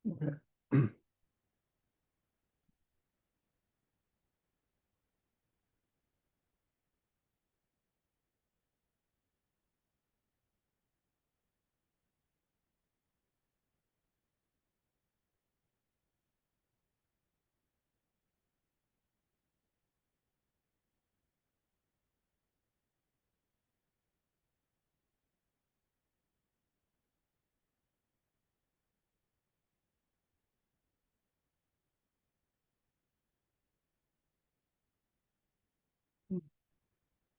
Okay.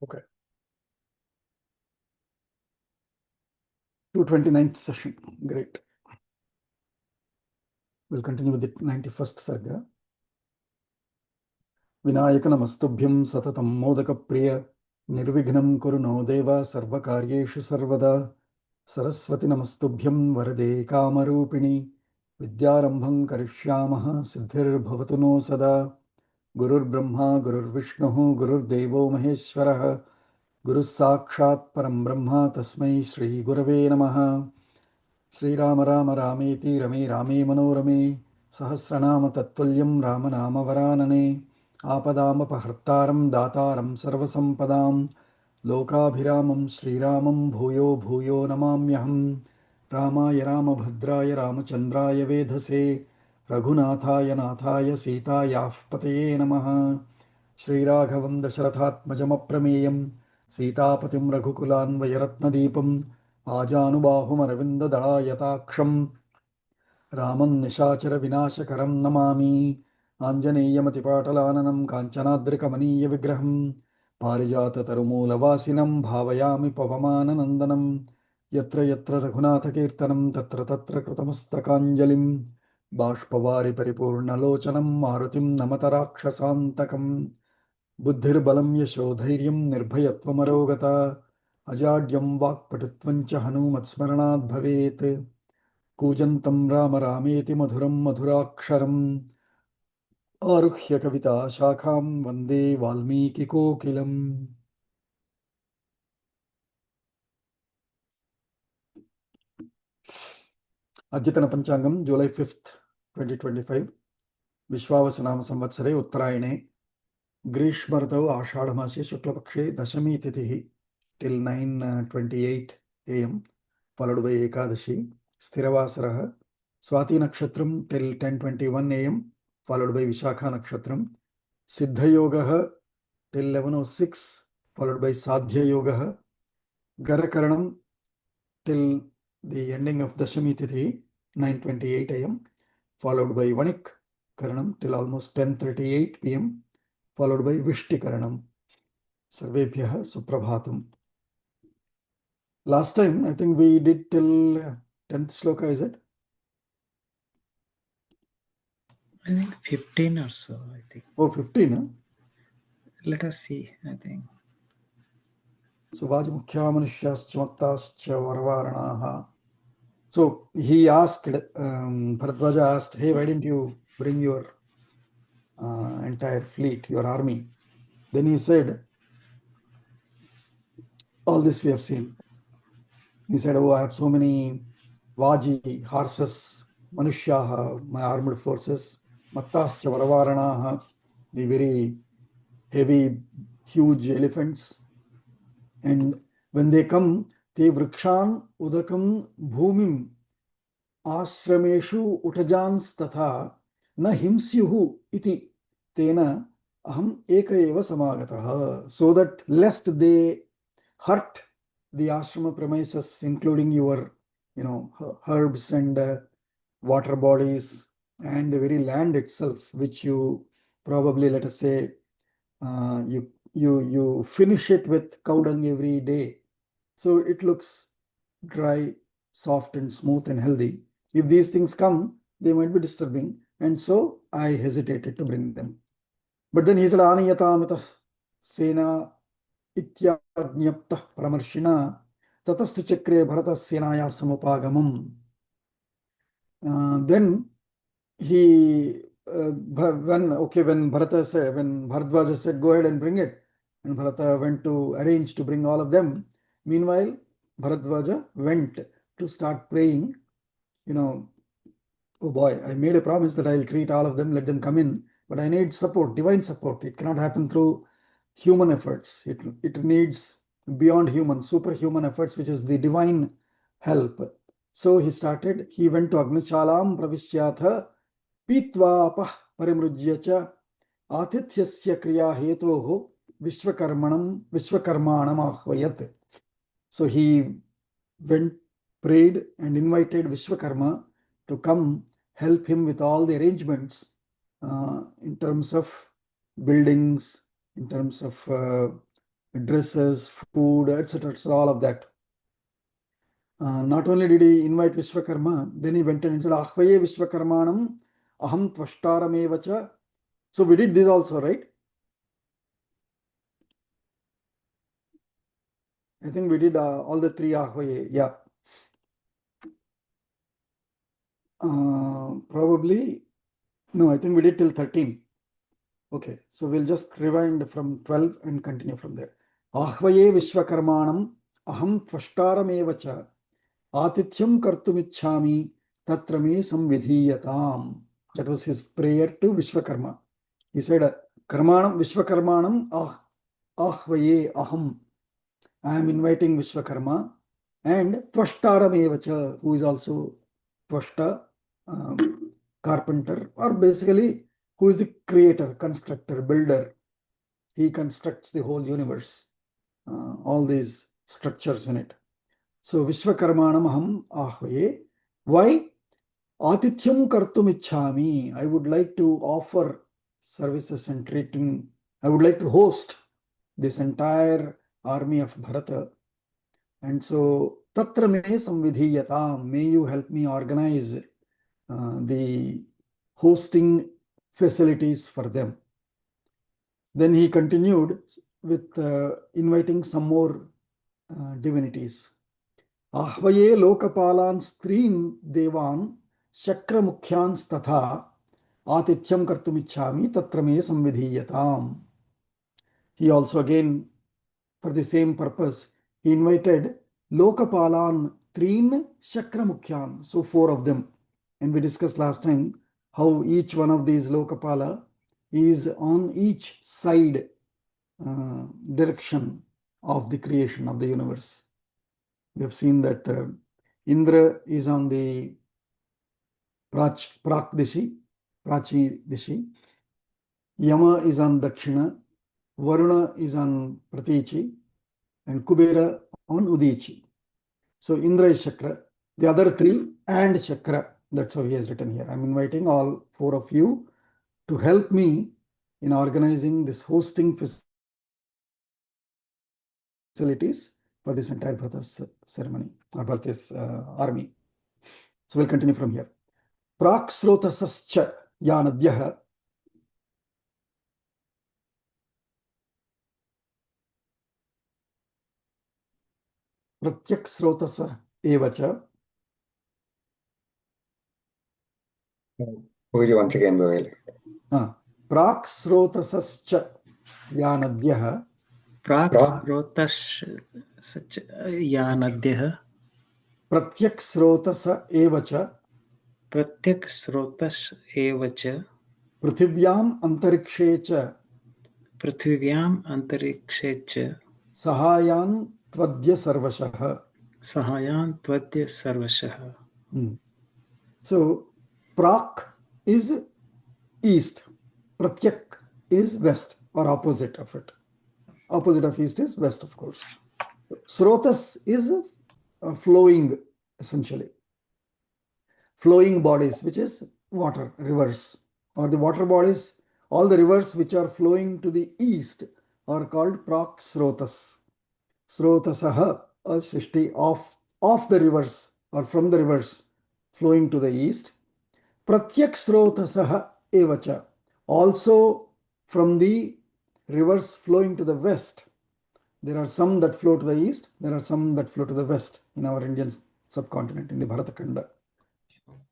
Okay. 229th session. Great. We'll continue with the 91st Sarga. Vinayaka namastubhyam satatam modaka priya nirvignam kuru no deva sarvakaryeshu sarvada Saraswati namastubhyam varade kamarupini vidyarambham karishyamaha siddhir bhavatu no sada Gurur Brahma Gurur Vishnu Gurur Devo Maheshwaraha Guru Sakshat Param Brahma Tasmai Shri Gurave Namaha Shri Rama Rama Rameti Rame Rame Manorame Sahasranama Tattvalyam Rama Nama Varanane Apadam Apahartaram Dataram Sarvasampadam Lokabhiramam Shri Ramam Bhuyo Bhuyo Namamyaham Ramaya Ramabhadraya Ramachandraya Vedhase Raghunataya Nathaya Sitayah Pateye Namaha Sriraghavam Dasharathatmajamaprameyam Sitapatim Raghukulanvayaratnadipam Ajanubahumaravinda Raman Nishachara Vinashakaram Namami Anjaneyamatipatalānanam Kanchanadrikamanīya Vigraham Parijata Tarumula Vasinam Bhavayami Pavamananandanam Yatra Yatra Raghunatha Kirtanam Tatra Tatra Krutamustakanjalim Bashpavari Paripurnalochanam Marutim Namatarakshasantakam Buddhirbalam Yashodhairyam Nirbhayatvamarogata Ajadyam Vakpatutvancha Hanumatsmaranad Bhavet Kujantam Rama Rameti Madhuram Madhuraksharam Aruhya Kavita Shakham Vande Valmiki Kokilam. Adyatana Panchangam, July 5th, 2025. Vishwavasanama Samvatsare Uttarayane Grishmartau Ashadhamasi Shuklapakshe Dashami Titihi till 9:28 a.m. followed by Ekadashi. Sthiravasaraha Swati Nakshatram till 10:21 a.m. followed by Vishakha Nakshatram. Siddha Yogaha till 11:06 followed by Sadhya Yogaha. Garakaranam till the ending of Dashami Tithi 9:28 a.m. followed by Vanik Karanam till almost 10:38 p.m. followed by Vishti Karanam. Sarvebhyah Suprabhatam. Last time, I think we did till 10th shloka, is it? I think 15 or so, I think. Oh, 15, huh? Let us see, I think. So, Vajmukhya Manushyaschamatascha Varvaranaha. So, he asked, Bharadwaja asked, hey, why didn't you bring your entire fleet, your army? Then he said, all this we have seen. He said, oh, I have so many Vaji, horses, Manushyaha, my armed forces, Mattascha Varavaranaha, the very heavy, huge elephants. And when they come, te vrikshan udakam bhumim ashrameshu utajans tatha na himsyuhu iti tena aham eka eva samagataha. So that lest they hurt the ashrama premises, including your, herbs and water bodies and the very land itself, which you probably, let us say, you finish it with cow dung every day, so it looks dry, soft and smooth and healthy. If these things come, they might be disturbing, and so I hesitated to bring them. But then he said, Aniyatamita Sena Ityajñaptah Paramarshina Tatastu Chakre Bharata Senaya Samupagamam. Then he when Bharadwaja said, go ahead and bring it, and Bharata went to arrange to bring all of them. Meanwhile, Bharadwaja went to start praying, oh boy, I made a promise that I'll treat all of them, let them come in, but I need support, divine support. It cannot happen through human efforts. It needs beyond human, superhuman efforts, which is the divine help. So he went to Agnichalam Pravishyatha Pitvapah Parimrujya cha Atithyasya Kriya Hetoho Vishwakarmanam Ahvayat. So he went, prayed, and invited Vishwakarma to come help him with all the arrangements in terms of buildings, in terms of dresses, food, etc. So all of that. Not only did he invite Vishwakarma, then he went and said, Ahvaye Vishwakarmanam aham tvashtaram. So we did this also, right? I think we did all the three Ahvaye, yeah. Probably, no, I think we did till 13. Okay, so we'll just rewind from 12 and continue from there. Ahvaye Vishwakarmanam aham tvashtaram Atithyam kartumichhami tatra me samvidhiyatam. That was his prayer to Vishwakarma. He said, Karmanam Vishwakarmanam ahvaye aham. I am inviting Vishwakarma and Tvashtaram evacha, who is also Tvashta, carpenter, or basically who is the creator, constructor, builder. He constructs the whole universe, all these structures in it. So Vishwakarmanam aham ahvaye. Why? Atithyam kartum ichhami. I would like to offer services and treating. I would like to host this entire army of Bharata. And so tatra me samvidhiyatam. May you help me organize the hosting facilities for them. Then he continued with inviting some more divinities. Ahvaye lokapalan strin devan shakramukhyan tatha atithyam kartumichhami tatra me samvidhiyatam. He also again, for the same purpose, he invited lokapalan trin shakramukhyan, so four of them. And we discussed last time how each one of these lokapala is on each side direction of the creation of the universe. We have seen that Indra is on the Prak Dishi, Prachi Dishi. Yama is on Dakshina. Varuna is on Pratichi. And Kubera on Udichi. So Indra is Chakra. The other three and Chakra. That's how he has written here. I'm inviting all four of you to help me in organizing this hosting facilities for this entire Bharata's ceremony or Bharata's army. So we'll continue from here. Prak srotasascha ya nadyah pratyak srotasa evacha. Once again, Boyle. Prak srotasascha ya nadyah. Prak srotash ya nadyah. Pratyak srotasa evacha. Pratyak srotash evacha. Prithvyam antarikshe cha. Prithvivyam antarikshe cha. Sahayan tvadya sarvashah. Sahayan tvadya sarvashah. So Prak is east. Pratyak is west or opposite of it. Opposite of east is west, of course. Srotas is flowing, essentially. Flowing bodies, which is water, rivers, or the water bodies, all the rivers which are flowing to the east are called Prak Srotas. Srotasaha, a Srishti of the rivers or from the rivers flowing to the east. Pratyak Srotasaha evacha, also from the rivers flowing to the west. There are some that flow to the east, there are some that flow to the west in our Indian subcontinent, in the Bharatakanda.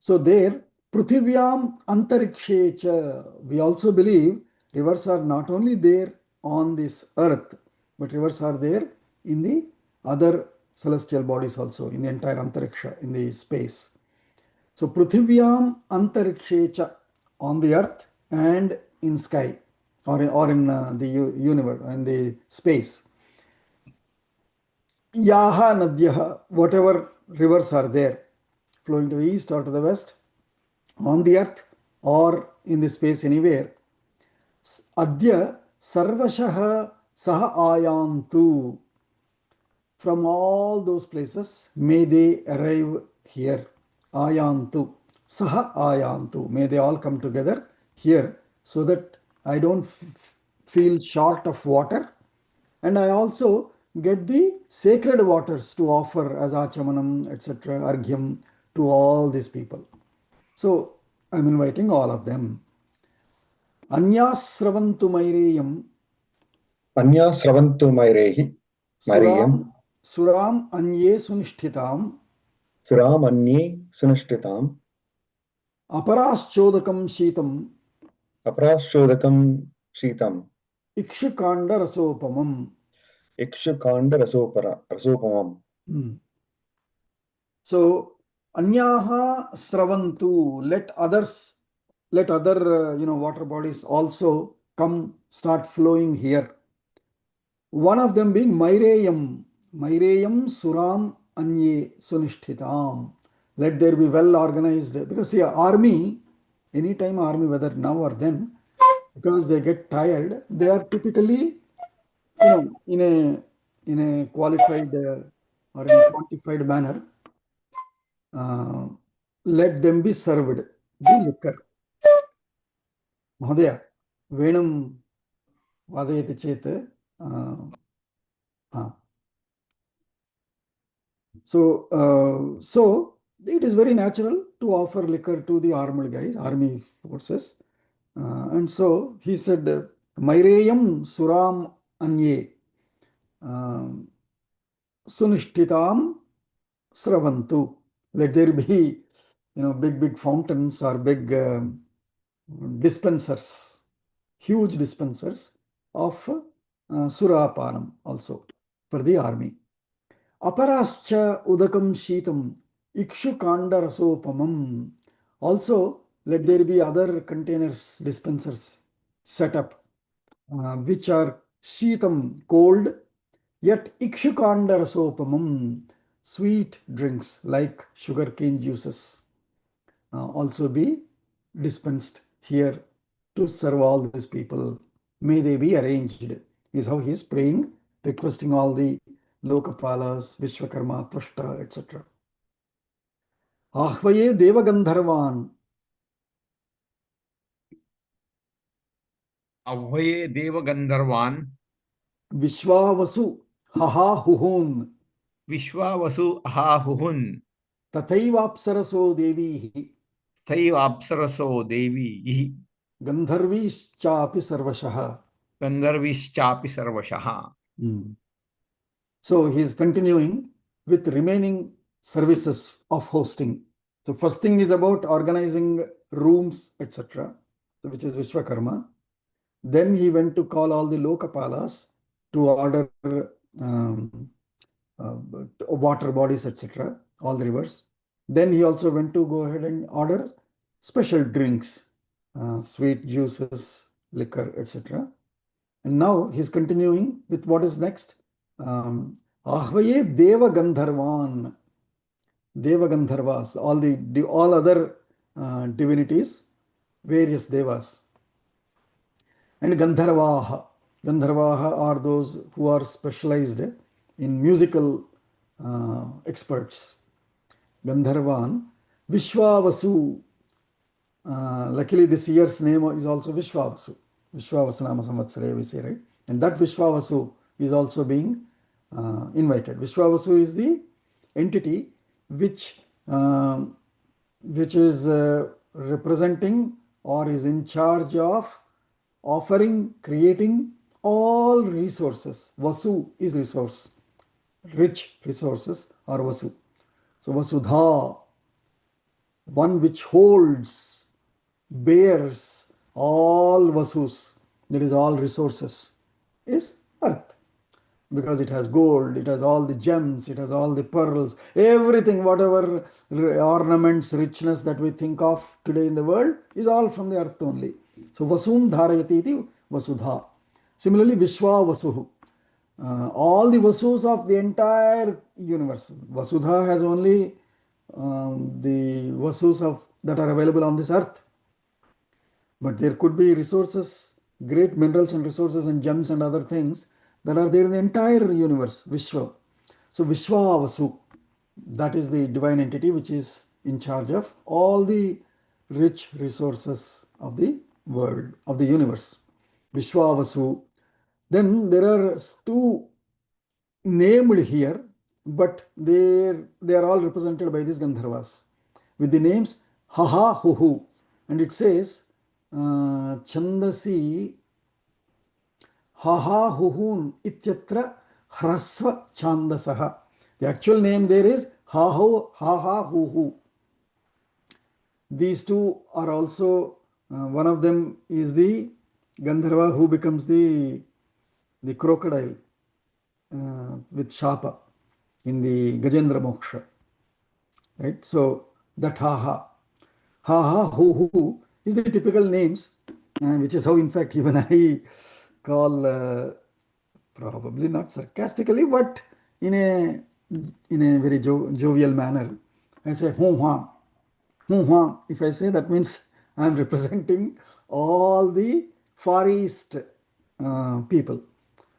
So there, Pruthivyam Antarikshecha, we also believe rivers are not only there on this earth, but rivers are there in the other celestial bodies also, in the entire Antariksha, in the space. So Pruthivyam Antarikshecha, on the earth and in sky, or in the universe, in the space. Yaha Nadyaha, whatever rivers are there, flowing to the east or to the west, on the earth or in the space anywhere. Adya Sarvashaha Saha Ayantu, from all those places, may they arrive here. Ayantu. Saha Ayantu. May they all come together here so that I don't feel short of water. And I also get the sacred waters to offer as Achamanam, etc., Arghyam to all these people. So I'm inviting all of them. Anyasravantu Maireyam Anya Sravantu Maireyam Suram Suram Anye Sunishthitam Suram Anye Sunashtitam Aparaschodakam Sheetam Aprashodakam Shitam Ikshukanda Rasopamam. Ikshukanda Rasopamam. So Anyaha Sravantu, let other water bodies also come, start flowing here. One of them being Maireyam, Suram Anye Sunishtitam. Let there be well organized, because see, army, anytime army, whether now or then, because they get tired, they are typically, in a qualified or in a quantified manner, let them be served the liquor. Mahodaya, Venam Vadayati Chet. So it is very natural to offer liquor to the armed guys, army forces. And so he said, Maireyam Suram Anye Sunishtitam Sravantu. Let there be, big fountains or big dispensers, huge dispensers of Surapanam also for the army. Aparascha Udakam Sheetam Ikshukanda Rasopamam. Also, let there be other containers, dispensers set up, which are Sheetam, cold, yet Ikshukanda Rasopamam, sweet drinks like sugarcane juices, also be dispensed here to serve all these people. May they be arranged, is how he is praying, requesting all the Lokapalas, Vishwakarma, Tvashta, etc. Ahvaye Devagandharvan Avvaye Deva Gandharvan Vishwavasu Haha Huhun Vishwavasu Ahahuhun Tathaivaapsaraso Devihi Thaiva Devi Gandharvishchapi Sarvashaha. Gandharvishchapi Sarvashaha. So he is continuing with remaining services of hosting. So first thing is about organizing rooms, etc., which is Vishwakarma. Then he went to call all the Lokapalas to order water bodies, etc., all the rivers. Then he also went to go ahead and order special drinks, sweet juices, liquor, etc. And now he's continuing with what is next. Ahvaye Deva Gandharvan, Deva Gandharvas, all other divinities, various devas. And Gandharvaha. Gandharvaha are those who are specialized in musical experts. Gandharvan, Vishwavasu. Luckily, this year's name is also Vishwavasu. Vishwavasu Nama Samvatsare, we say, right? And that Vishwavasu is also being invited. Vishwavasu is the entity which is representing or is in charge of offering, creating all resources. Vasu is resource, rich resources are Vasu. So Vasudha, one which holds, bears all Vasus, that is all resources, is earth. because it has gold, it has all the gems, it has all the pearls, everything, whatever ornaments, richness that we think of today in the world is all from the earth only. So Vasum Dharayati iti Vasudha. Similarly, Vishwa Vasuhu. All the Vasus of the entire universe. Vasudha has only the Vasus of that are available on this earth. But there could be resources, great minerals and resources and gems and other things that are there in the entire universe, Vishwa. So Vishwa Vasu, that is the divine entity which is in charge of all the rich resources of the world, of the universe. Vishwa Vasu. Then there are two named here, but they are all represented by these Gandharvas with the names Haha Huhu, and it says Chandasi Haha Huhun Ityatra Hrasva Chandasaha. The actual name there is Haha Huhu. These two are also, one of them is the Gandharva who becomes the crocodile with Shapa in the Gajendra Moksha. Right? So that ha ha, hu is the typical names, which is how in fact even I call, probably not sarcastically, but in a very jovial manner. I say hu hua. Hu hua. If I say, that means I am representing all the Far East people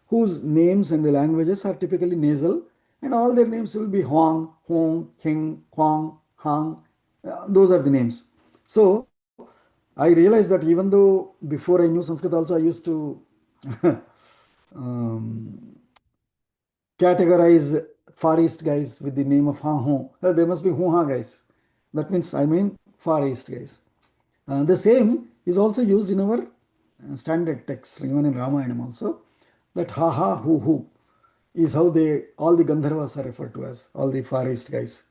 whose names and the languages are typically nasal, and all their names will be Huang, Hong, Hing, Huang, Hang. Those are the names. So I realized that even though before I knew Sanskrit also, I used to categorize Far East guys with the name of Ha Ho. They must be Hu Ha guys. That means I mean Far East guys. The same is also used in our standard text, even in Ramayanam also. That Ha Ha Hu is how all the Gandharvas are referred to as, all the Far East guys.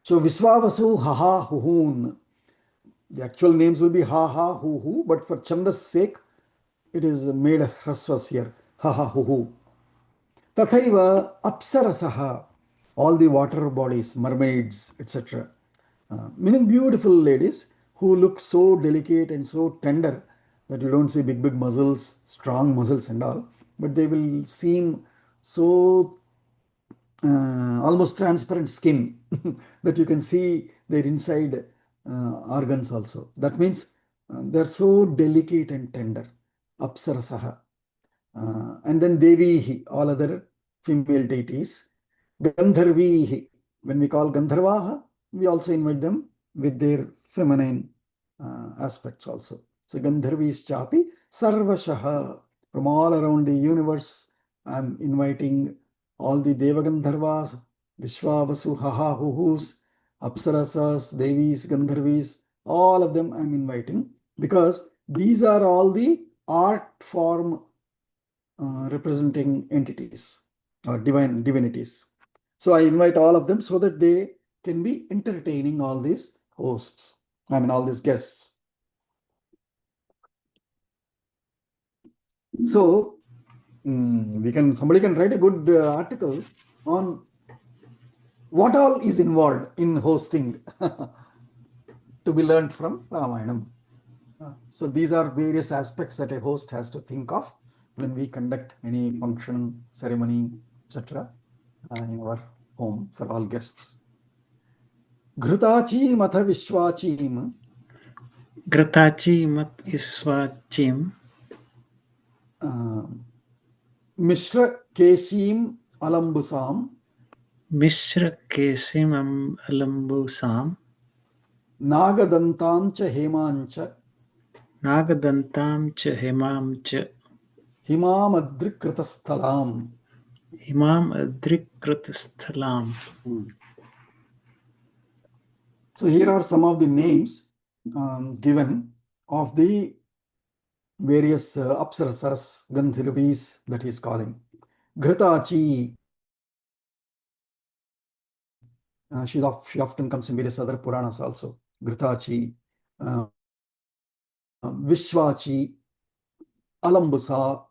So Viswavasu Ha Ha Huhun. The actual names will be Ha Ha Hu, but for Chandas sake, it is made a hrasvas here. Ha Ha Hu. Tathaiva Apsarasaha. All the water bodies, mermaids, etc. Meaning beautiful ladies who look so delicate and so tender that you don't see big muscles, strong muscles and all, but they will seem so almost transparent skin that you can see their inside organs also. That means they're so delicate and tender. Apsarasaha. And then Devihi, all other female deities. Gandharvihi. When we call Gandharvaha, we also invite them with their feminine aspects also. So Gandharvis Chapi Sarvashaha. From all around the universe, I'm inviting all the Devagandharvas, Vishwavasu, Haha, Huhus, Apsarasas, Devis, Gandharvis, all of them I'm inviting, because these are all the art form representing entities or divinities. So I invite all of them so that they can be entertaining all these hosts, all these guests. So somebody can write a good article on what all is involved in hosting to be learned from Ramayanam. So these are various aspects that a host has to think of when we conduct any function, ceremony, etc. In our home for all guests. Ghrutachi matha vishwachim. Gratachi mat iswachim. Mishra keshim alambusam. Mishra kesim alambusam. Nagadantam cha hemancha. Nagadantam cha hemam cha. Himam adrikritastalam. Himam adrikritastalam. So here are some of the names given of the various apsarasas, Gandharvis that he is calling. Ghritachi. She often comes in various other Puranas also. Ghritachi, Vishwachi, Alambusa,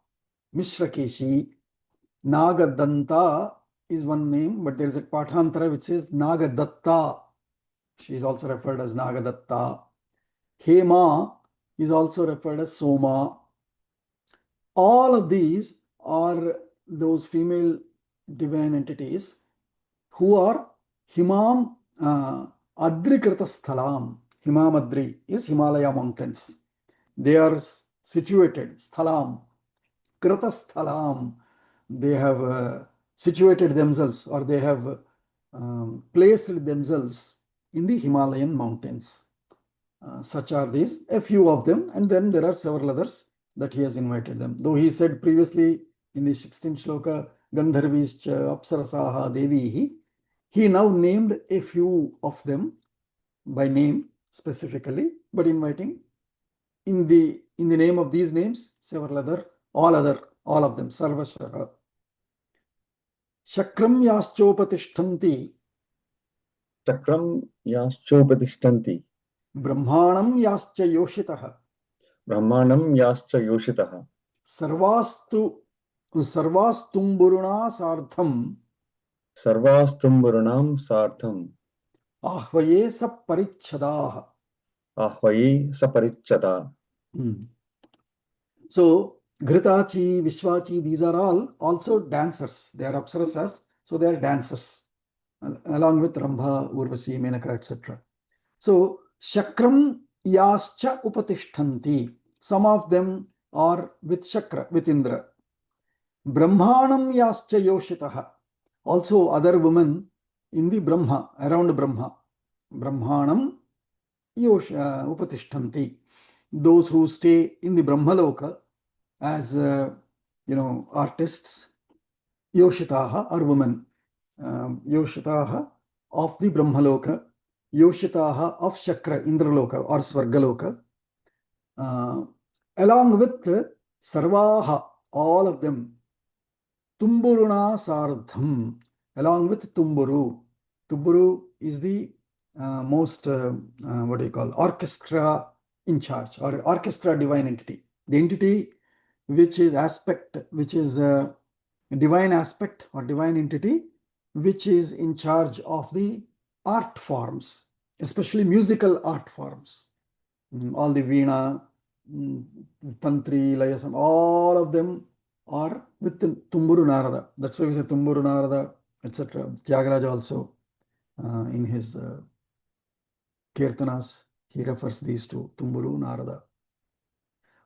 Mishrakeshi, Nagadanta is one name, but there is a Pathantara which says Nagadatta. She is also referred as Nagadatta. Hema is also referred as Soma. All of these are those female divine entities who are Himam Adrikrita Sthalam. Himamadri is Himalaya mountains. They are situated, Sthalam, Krita Sthalam. They have situated themselves, or they have placed themselves in the Himalayan mountains. Such are these, a few of them, and then there are several others that he has invited them. Though he said previously in the 16th shloka, Gandharvischa Apsarasaha Devihi, he now named a few of them by name specifically, but inviting in the name of these names several other, all of them, Sarvashaha. Shakram yaschopatishtanti, Chakram yaschopatishtanti. Brahmanam yascha yoshitaha, Brahmanam yascha yoshitaha. Sarvastumburuna sartham Sarvastumburunam sartham. ahvaye saparichadaha. Ahvaye saparichada. So Ghritachi, Vishwachi, these are all also dancers. They are apsarasas, so they are dancers, along with Rambha, Urvasi, Menaka, etc. So Shakram yascha upatishtanti. Some of them are with Shakra, with Indra. Brahmanam yascha yoshitaha. Also other women in the Brahma, around Brahma. Brahmanam upatishtanti. Those who stay in the Brahmaloka as artists, yoshitaha are women. Yoshitaha of the Brahmaloka, yoshitaha of Shakra, Indraloka or Svargaloka, along with Sarvaha, all of them, Tumburuna Sardham, along with Tumburu. Tumburu is the most, orchestra in charge, or orchestra divine entity. The entity which is a divine aspect or divine entity which is in charge of the art forms, especially musical art forms. All the Veena, Tantri, Layasam, all of them are with Tumburu Narada. That's why we say Tumburu Narada, etc. Tyagaraja also, in his Kirtanas, he refers these to Tumburu Narada.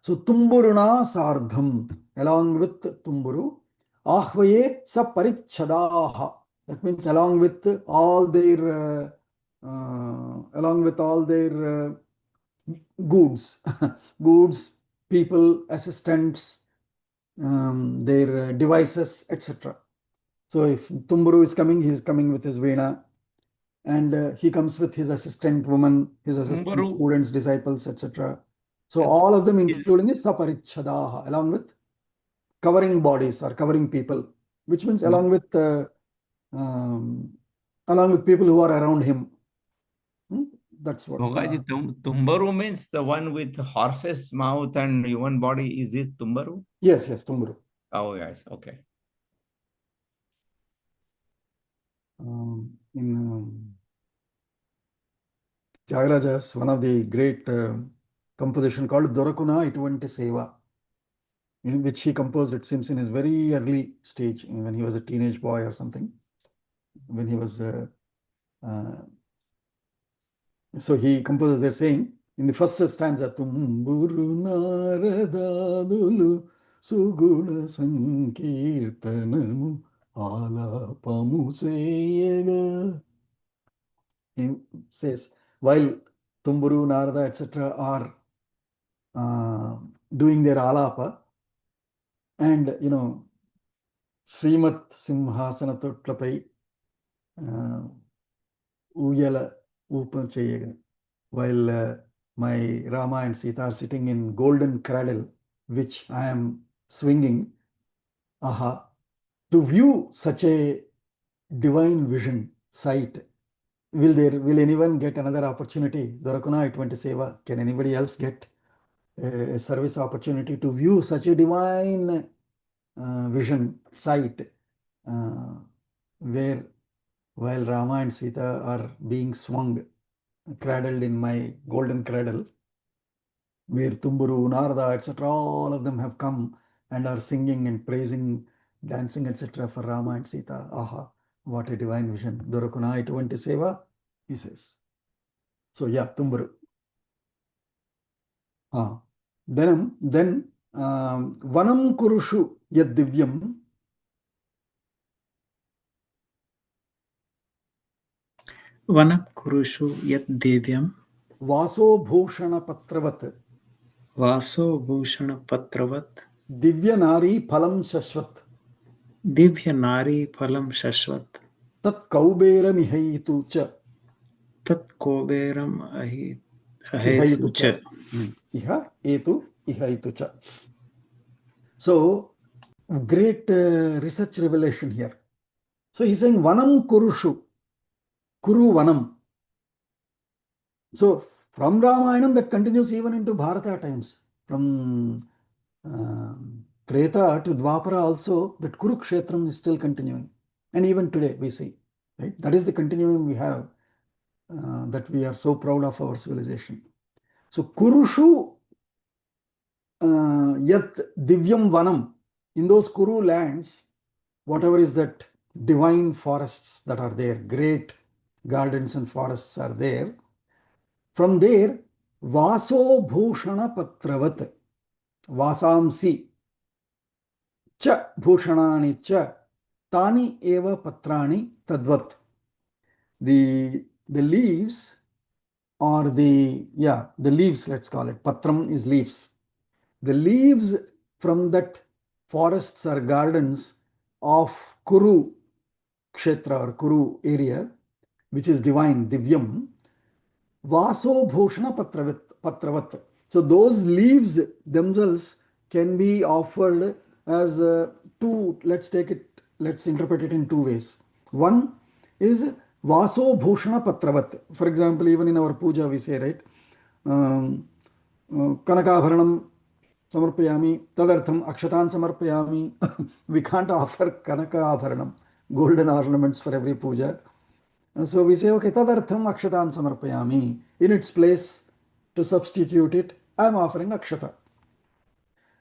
So Tumburuna Sardham, along with Tumburu, Ahvaye Saparichadaha. That means along with all their goods, goods, people, assistants, their devices, etc. So if Tumburu is coming, he is coming with his Veena, and he comes with his assistant woman, his assistant Tumburu. students, disciples, etc. So all of them including is Saparichadaha, along with covering bodies or covering people, which means along with people who are around him. That's what. Mogaji, Tumbaru means the one with horse's mouth and human body. Is it Tumbaru? Yes, Tumburu. Oh, yes. Okay. In Tyagarajas, one of the great composition called Dorakuna Itvanti Seva, in which he composed, it seems, in his very early stage, when he was a teenage boy or something, when he was so he composes there saying, in the first stanza, Tumburu Naradadulu Suguna Sankirtanamu Alapamu Seyega. He says, while Tumburu, Narada, etc. are doing their alapa, and Srimat Simhasana Totlapai Uyala Upan Cheyega, while my Rama and Sita are sitting in golden cradle, which I am swinging, to view such a divine vision, sight, will anyone get another opportunity? Dorakuna Itvanti Seva. Can anybody else get a service opportunity to view such a divine vision, sight, where while Rama and Sita are being swung, cradled in my golden cradle, where Tumburu, Narada, etc., all of them have come and are singing and praising, dancing, etc., for Rama and Sita. Aha, what a divine vision. Dorokuna ituvanti seva, he says. So, yeah, Tumburu. Then Vanam Kurushu Yad Divyam. Vanam Kurushu Yat Devyam Vaso Bhushana Patravat Vaso Bhushana Patravat Divya Nari Phalam Shashvat Divya Nari Phalam Shashvat Tat Kaubera Mihaitu Cha Tat Koberam Ihaitu Ahetu Cha Cha. Iha Etu Ihaitu Cha. So great research revelation here. So he's saying Vanam Kurushu Kuru Vanam. So from Ramayanam that continues even into Bharata times. From Treta to Dwapara also, that Kurukshetram is still continuing. And even today we see, right? That is the continuum we have, that we are so proud of our civilization. So Kurushu Yat Divyam Vanam, in those Kuru lands, whatever is that divine forests that are there, great gardens and forests are there. From there, Vaso Bhushana Patravat, Vasamsi, Cha Bhushanani Cha, Tani Eva Patrani Tadvat. The leaves or the leaves, let's call it. Patram is leaves. The leaves from that forests or gardens of Kuru Kshetra or Kuru area, which is divine, Divyam, Vaso Bhushana Patravat. So those leaves themselves can be offered as two, let's interpret it in two ways. One is Vaso Bhushana Patravat. For example, even in our puja we say, right, Kanakabharanam Samarpayami, Tadartham Akshatan Samarpayami. We can't offer Kanakabharanam, golden ornaments for every puja. And so we say, okay, Tadartham Akshatan Samarpayami. In its place, to substitute it, I am offering Akshata.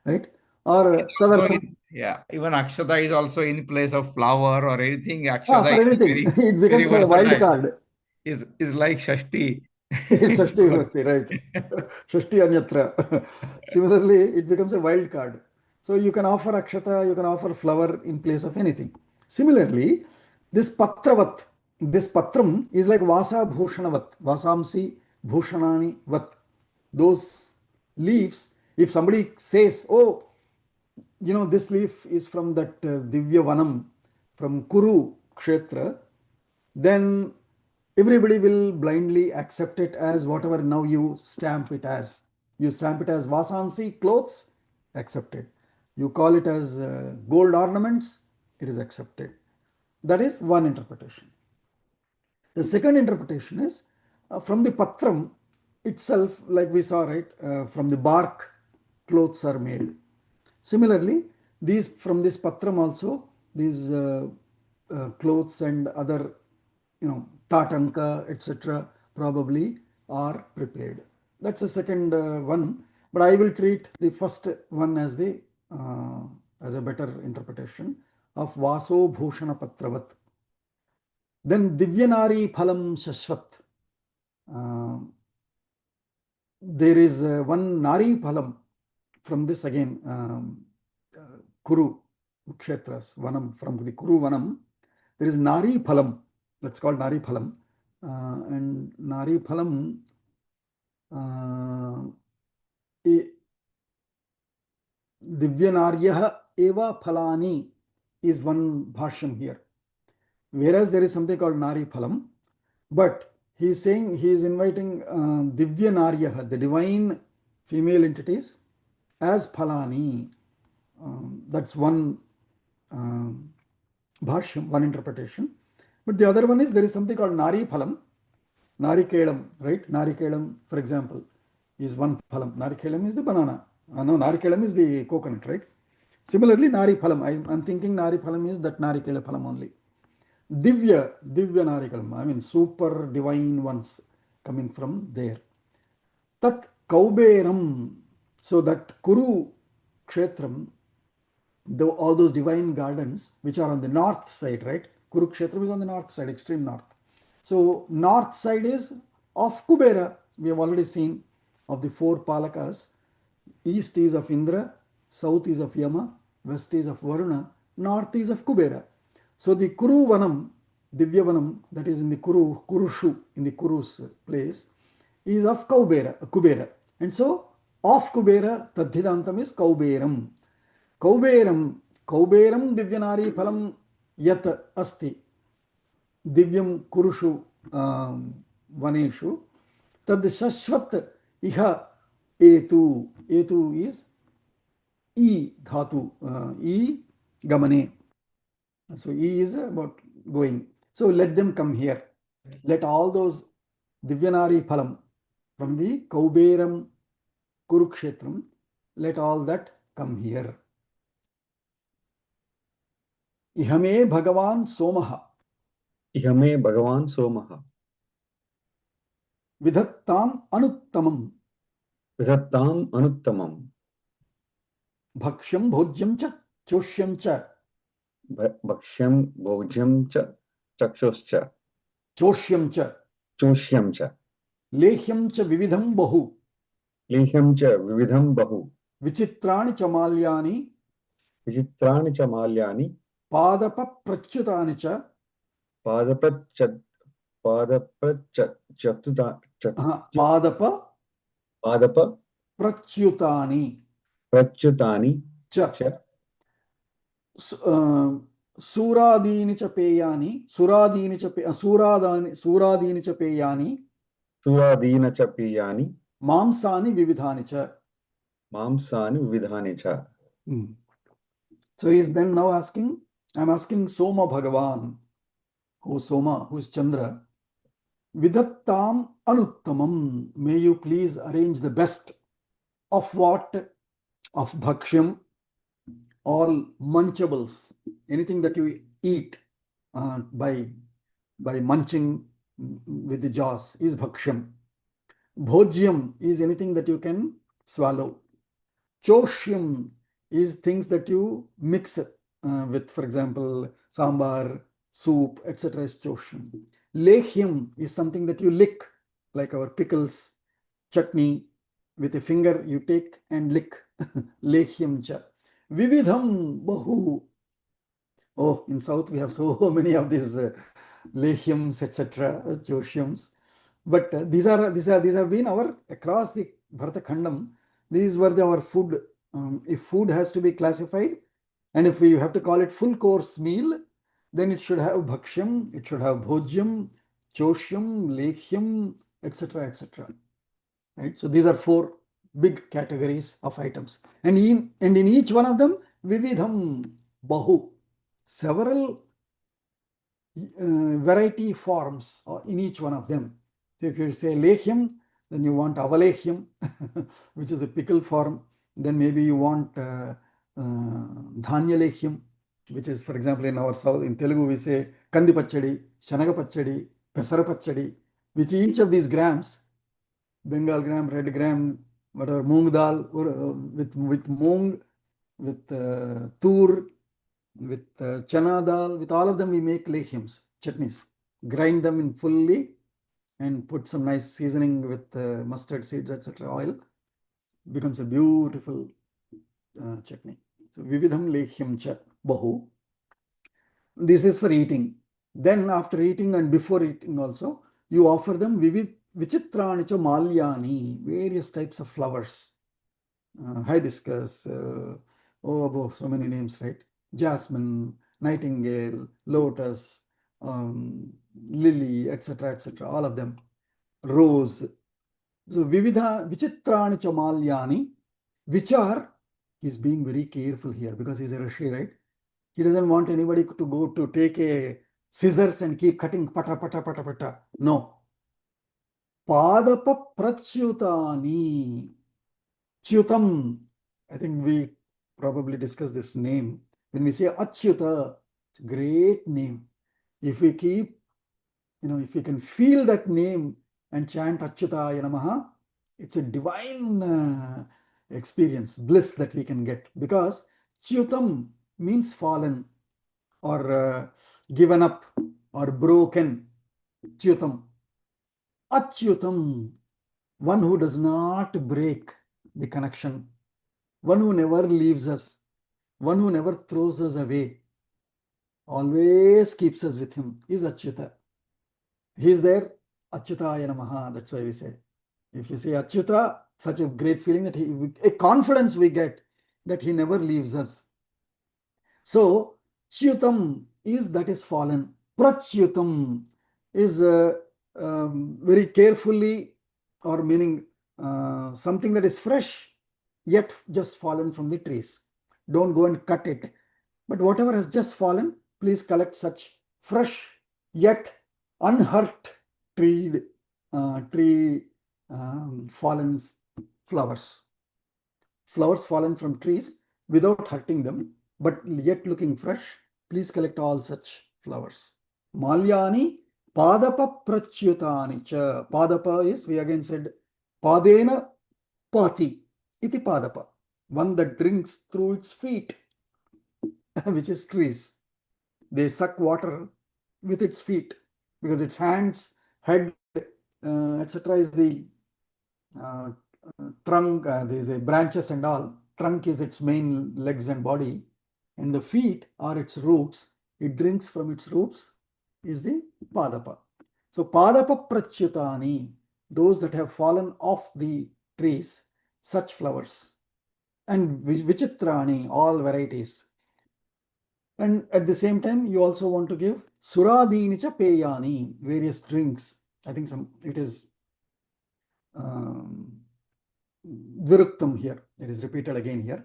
Right? Or So Tadartham. even Akshata is also in place of flower or anything. Akshata For is anything, very, it very becomes a wild versatile. card. Is like Shashti. Shashti Bhakti, right? Shashti Anyatra. Similarly, it becomes a wild card. So you can offer Akshata, you can offer flower in place of anything. Similarly, this Patravat, this Patram is like Vasa Bhushanavat, Vasamsi Bhushanani Vat. Those leaves, if somebody says, oh, this leaf is from that Divya Vanam, from Kuru Kshetra, then everybody will blindly accept it as whatever now you stamp it as. You stamp it as Vasansi, clothes, accepted. You call it as gold ornaments, it is accepted. That is one interpretation. The second interpretation is from the patram itself, like we saw, right, from the bark, clothes are made. Similarly, from this patram also, these clothes and other, tatanka, etc., probably are prepared. That's the second one, but I will treat the first one as a better interpretation of Vaso Bhushana Patravat. Then Divyanari Phalam Shashvat. There is one Nari Phalam from this again, Kuru Kshetras, Vanam, from the Kuru Vanam. There is Nari Phalam, that's called Nari Phalam. And Nari Phalam, Divyanaryaha Eva Phalani is one bhashyam here. Whereas there is something called Nari Phalam, but he is saying, he is inviting Divya Naryaha, the divine female entities, as Phalani. That's one bhashyam, one interpretation. But the other one is, there is something called Nari Phalam, Narikelam, right? Narikelam, for example, is one phalam. Narikelam is the banana. No, Narikelam is the coconut, right? Similarly, Nari Phalam. I'm thinking Nari Phalam is that Narikela Phalam only. Divya Narikalam. I mean, super divine ones coming from there. Tat Kauberam. So that Kuru Kshetram, all those divine gardens which are on the north side, right? Kurukshetra is on the north side, extreme north. So north side is of Kubera. We have already seen of the four Palakas. East is of Indra, south is of Yama, west is of Varuna, north is of Kubera. So the Kuru Vanam, Divyavanam, that is in the Kurushu, in the Kuru's place, is of Kubera. And so of Kubera, Tadhidantam is Kauberam. Kauberam Divyanari Phalam Yat Asti. Divyam Kurushu Vaneshu. Tad Shashvat Iha Etu. Etu is E Dhatu. E Gamane. So E is about going. So let them come here. Let all those Divyanari Phalam from the Kauberam Kurukshetram, let all that come here. Ihame Bhagavan Somaha. Ihame Bhagavan Somaha. Vidhattam Anuttamam. Vidhattam Anuttamam. Bhakshyam Bhojyam Cha Choshyam Cha. Bhakshyam Bhojyam Cha Chakshuscha. Choshyam Cha. Choshyam Cha. Lehyam Cha Vividham Bahu. Lehyam Cha Vividham Bahu. Vichitrani Cha Malyani. Vichitrani Cha Malyani. Padapa Prachyutani Cha. Padapa Prachyutani Prachyutani Cha. Cha. Suradini Cha Peyani. Suradini Cha Peyani. Suradina Cha Piyani. Mamsani Vividhani Cha. Mamsani Vividhani Cha. So he is then now asking, I'm asking Soma Bhagavan, who is Soma, who is Chandra, Vidattam Anuttamam, may you please arrange the best of what? Of Bhakshyam, all munchables, anything that you eat by munching with the jaws is Bhakshyam. Bhojyam is anything that you can swallow. Choshyam is things that you mix with, for example, sambar, soup, etc. is choshyam. Lehyam is something that you lick, like our pickles, chutney, with a finger you take and lick. Lehyam cha. Vividham bahu. Oh, in South we have so many of these lehyams, etc., choshyams. But these have been our across the Bharata Khandam. These were our food. If food has to be classified, and if we have to call it full course meal, then it should have bhakshyam, it should have bhojyam, choshyam, lekhyam, etc., etc. Right. So these are four big categories of items, and in each one of them, vividham bahu, several variety forms in each one of them. So if you say lekhyam, then you want avalekhyam, which is a pickle form. Then maybe you want dhanya lekhyam, which is, for example, in our South, in Telugu, we say kandi pachadi, shanaga pachadi, pesara pachadi, which each of these grams, Bengal gram, red gram, whatever, moong dal, with moong, with tur, with chana dal, with all of them we make lekhyams, chutneys, grind them in fully and put some nice seasoning with mustard seeds, etc. oil, becomes a beautiful chutney. So vividham lekhyam cha bahu. This is for eating. Then after eating and before eating also, you offer them vichitrani cha malyani, various types of flowers, hibiscus, so many names, right? Jasmine, nightingale, lotus, lily, etc., all of them, rose. So vividha vichitrani cha malyani, which are, he's being very careful here because he's a Rishi, right? He doesn't want anybody to go to take a scissors and keep cutting pata pata pata pata. No. Padapa prachyutani. Chyutam. I think we probably discussed this name. When we say Achyuta, it's a great name. If we keep, if we can feel that name and chant Achyutaya Namaha, it's a divine experience, bliss that we can get, because Chyutam means fallen or given up or broken. Chyutam. Achyutam, one who does not break the connection, one who never leaves us, one who never throws us away, always keeps us with him, is Achyuta. He is there, Achyutaya Namaha, that's why we say. If you say Achyuta, such a great feeling that a confidence we get that he never leaves us. So, Chyutam is that is fallen. Prachyutam is very carefully, or meaning something that is fresh, yet just fallen from the trees. Don't go and cut it. But whatever has just fallen, please collect such fresh, yet unhurt tree fallen flowers. Flowers fallen from trees without hurting them, but yet looking fresh. Please collect all such flowers. Malyani padapa prachyutani cha. Padapa is, we again said, padena pati iti padapa. One that drinks through its feet, which is trees. They suck water with its feet because its hands, head, etc. is the trunk, the branches and all. Trunk is its main legs and body, and the feet are its roots. It drinks from its roots, is the padapa. So padapa prachyutani, those that have fallen off the trees, such flowers. And vichitrani, all varieties. And at the same time, you also want to give suradinicha peyani, various drinks. I think it is viruktam here. It is repeated again here.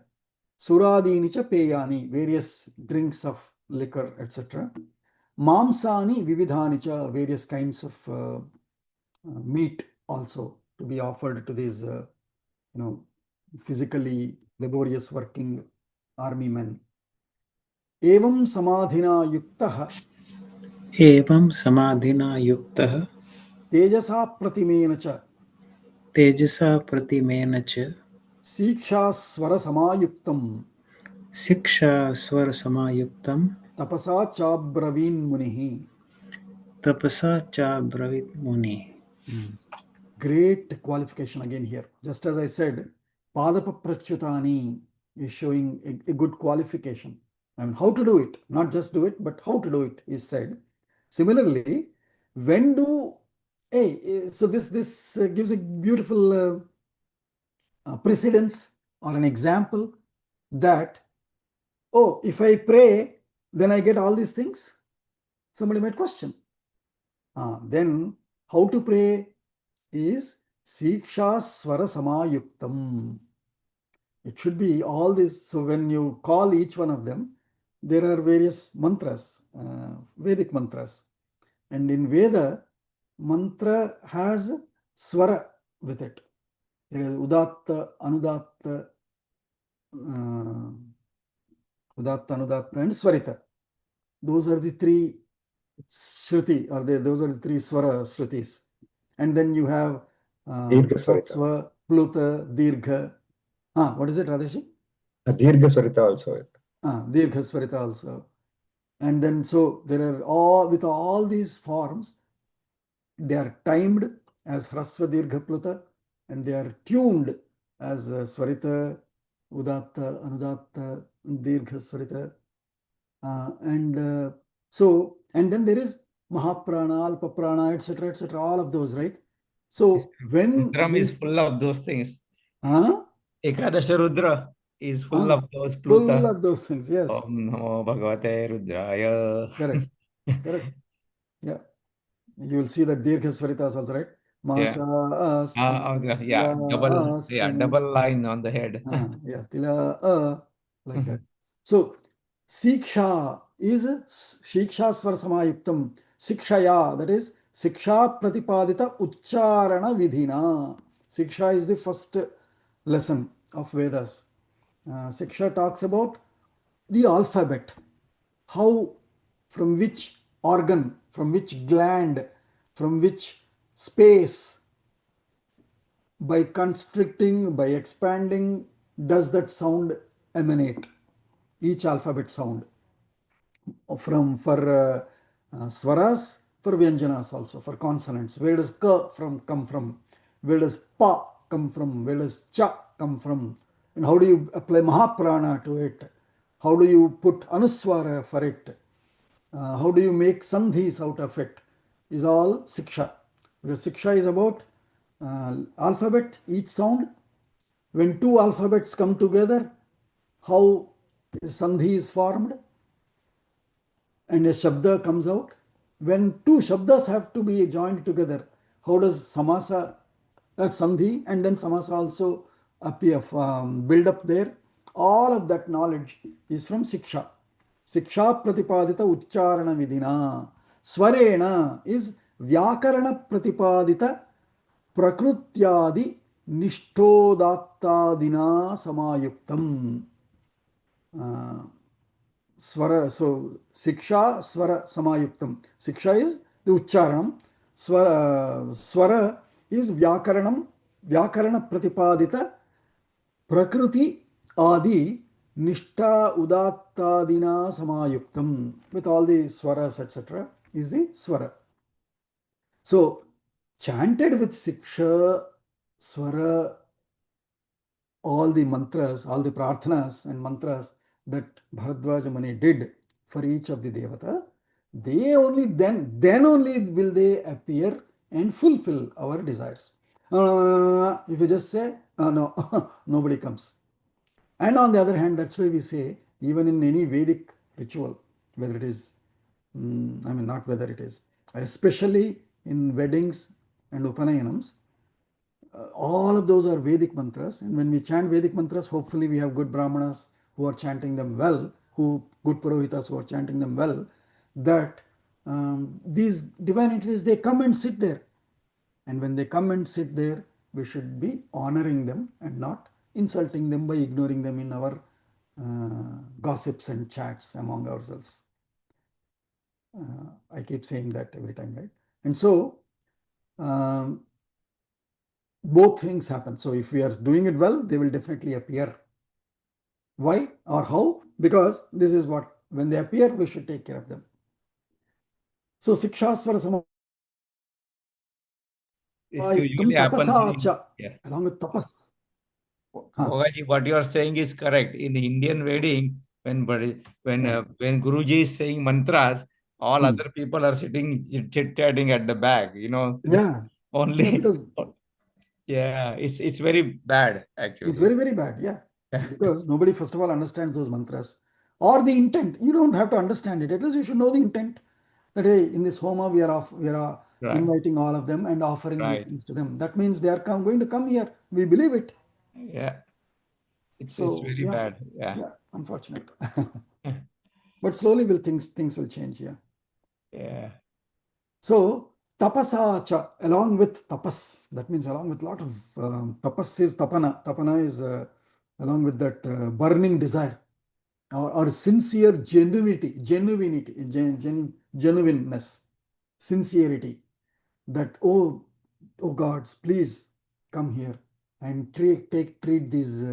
Suradinicha peyani, various drinks of liquor, etc. Mamsani vividhanicha, various kinds of meat also to be offered to these, physically laborious working army men. Evam samadhina yuktah एवं समाधिना युक्तः तेजसा प्रतिमेन च तेजसा प्रतिमेन च शिक्षास्वर समायुक्तम शिक्षास्वरसमायुक्तं तपसा चाब्रवीन् मुनिः. तपसा चाब्रवीत् मुनिः. Great qualification again here. Just as I said, Padapa Prachyutani is showing a good qualification. I mean, how to do it, not just do it, but how to do it is said. Similarly, when do, so this gives a beautiful precedence or an example that, oh, if I pray, then I get all these things? Somebody might question. Then how to pray is Siksha Swara Samayuktam. It should be all this. So when you call each one of them, there are various mantras, Vedic mantras. And in Veda, mantra has swara with it. There is Udatta, Anudatta, Anudatta, and Swarita. Those are the three Shruti, or those are the three Swara Shrutis. And then you have Dirgha Swarita. Swa, Pluta, Dirgha. What is it, Radhashi? Dirgha Swarita also. Dirgha Swarita also. And then, so there are with all these forms, they are timed as Hrasva Dirgha Pluta, and they are tuned as Swarita, Udatta, Anudatta, Dirgha Swarita. And then there is Mahaprana, Alpaprana, etc., all of those, right? So when Rudram is full of those things. Huh? Ekadasha Rudra is full of those full Pluta. of those things, yes. Om Namo Bhagavate Rudraya. Correct. Correct. Yeah. You will see that Dirgha Swaritas also, right? Yeah. Double line on the head. Yeah, Tila like that. So Siksha is Shiksha Swar Samayuktam. Sikshaya, that is Siksha Pratipadita Ucharana Vidhina. Siksha is the first lesson of Vedas. Siksha talks about the alphabet, how, from which organ, from which gland, from which space, by constricting, by expanding, does that sound emanate, each alphabet sound. From for swaras, for vyanjanas also, for consonants. Where does ka come from? Where does pa come from? Where does cha come from? And how do you apply mahaprana to it? How do you put anuswara for it? How do you make sandhis out of it? Is all siksha. Because siksha is about alphabet, each sound. When two alphabets come together, how sandhi is formed and a shabda comes out. When two shabdas have to be joined together, how does samasa, sandhi, and then samasa also appear, build up there? All of that knowledge is from siksha. Siksha pratipadita uchcharana vidina. Svarena is vyakarana pratipadita prakrutyadi nishthodattadina samayuktam. Swara, so siksha, swara, samayuktam. Siksha is the ucharanam. Swara is vyakaranam, vyakarana pratipadita prakriti adi nishta udattadina samayuktam. With all the swaras, etc., is the swara. So, chanted with siksha, swara, all the mantras, all the prarthanas and mantras that Bharadwaja Muni did for each of the devata, they only then only will they appear and fulfill our desires. If you just say, no, nobody comes. And on the other hand, that's why we say, even in any Vedic ritual, whether it is, not whether it is, especially in weddings and Upanayanams, all of those are Vedic mantras, and when we chant Vedic mantras, hopefully we have good Brahmanas who are chanting them well, good Purohitas who are chanting them well, that these divine entities, they come and sit there. And when they come and sit there, we should be honoring them and not insulting them by ignoring them in our gossips and chats among ourselves. I keep saying that every time, right? And so, both things happen. So if we are doing it well, they will definitely appear. Why or how? Because this is what, when they appear, we should take care of them. So sikshasvara This usually happens along with tapas. Bhogaji, what you are saying is correct. In the Indian wedding, when Guruji is saying mantras, all other people are sitting chit-chatting at the back, Yeah. Only Yeah, because it's very bad actually. It's very, very bad, yeah. Because nobody, first of all, understands those mantras or the intent. You don't have to understand it. At least you should know the intent. That hey, in this homa we are Right. inviting all of them and offering these Right. things to them. That means they are going to come here. We believe it. Yeah. It's So very bad. Yeah. Unfortunate. But slowly things will change here. Yeah. So tapasacha, along with tapas, that means along with a lot of tapas is tapana. Tapana is along with that burning desire or sincere genuineness, sincerity, that oh gods, please come here and treat these,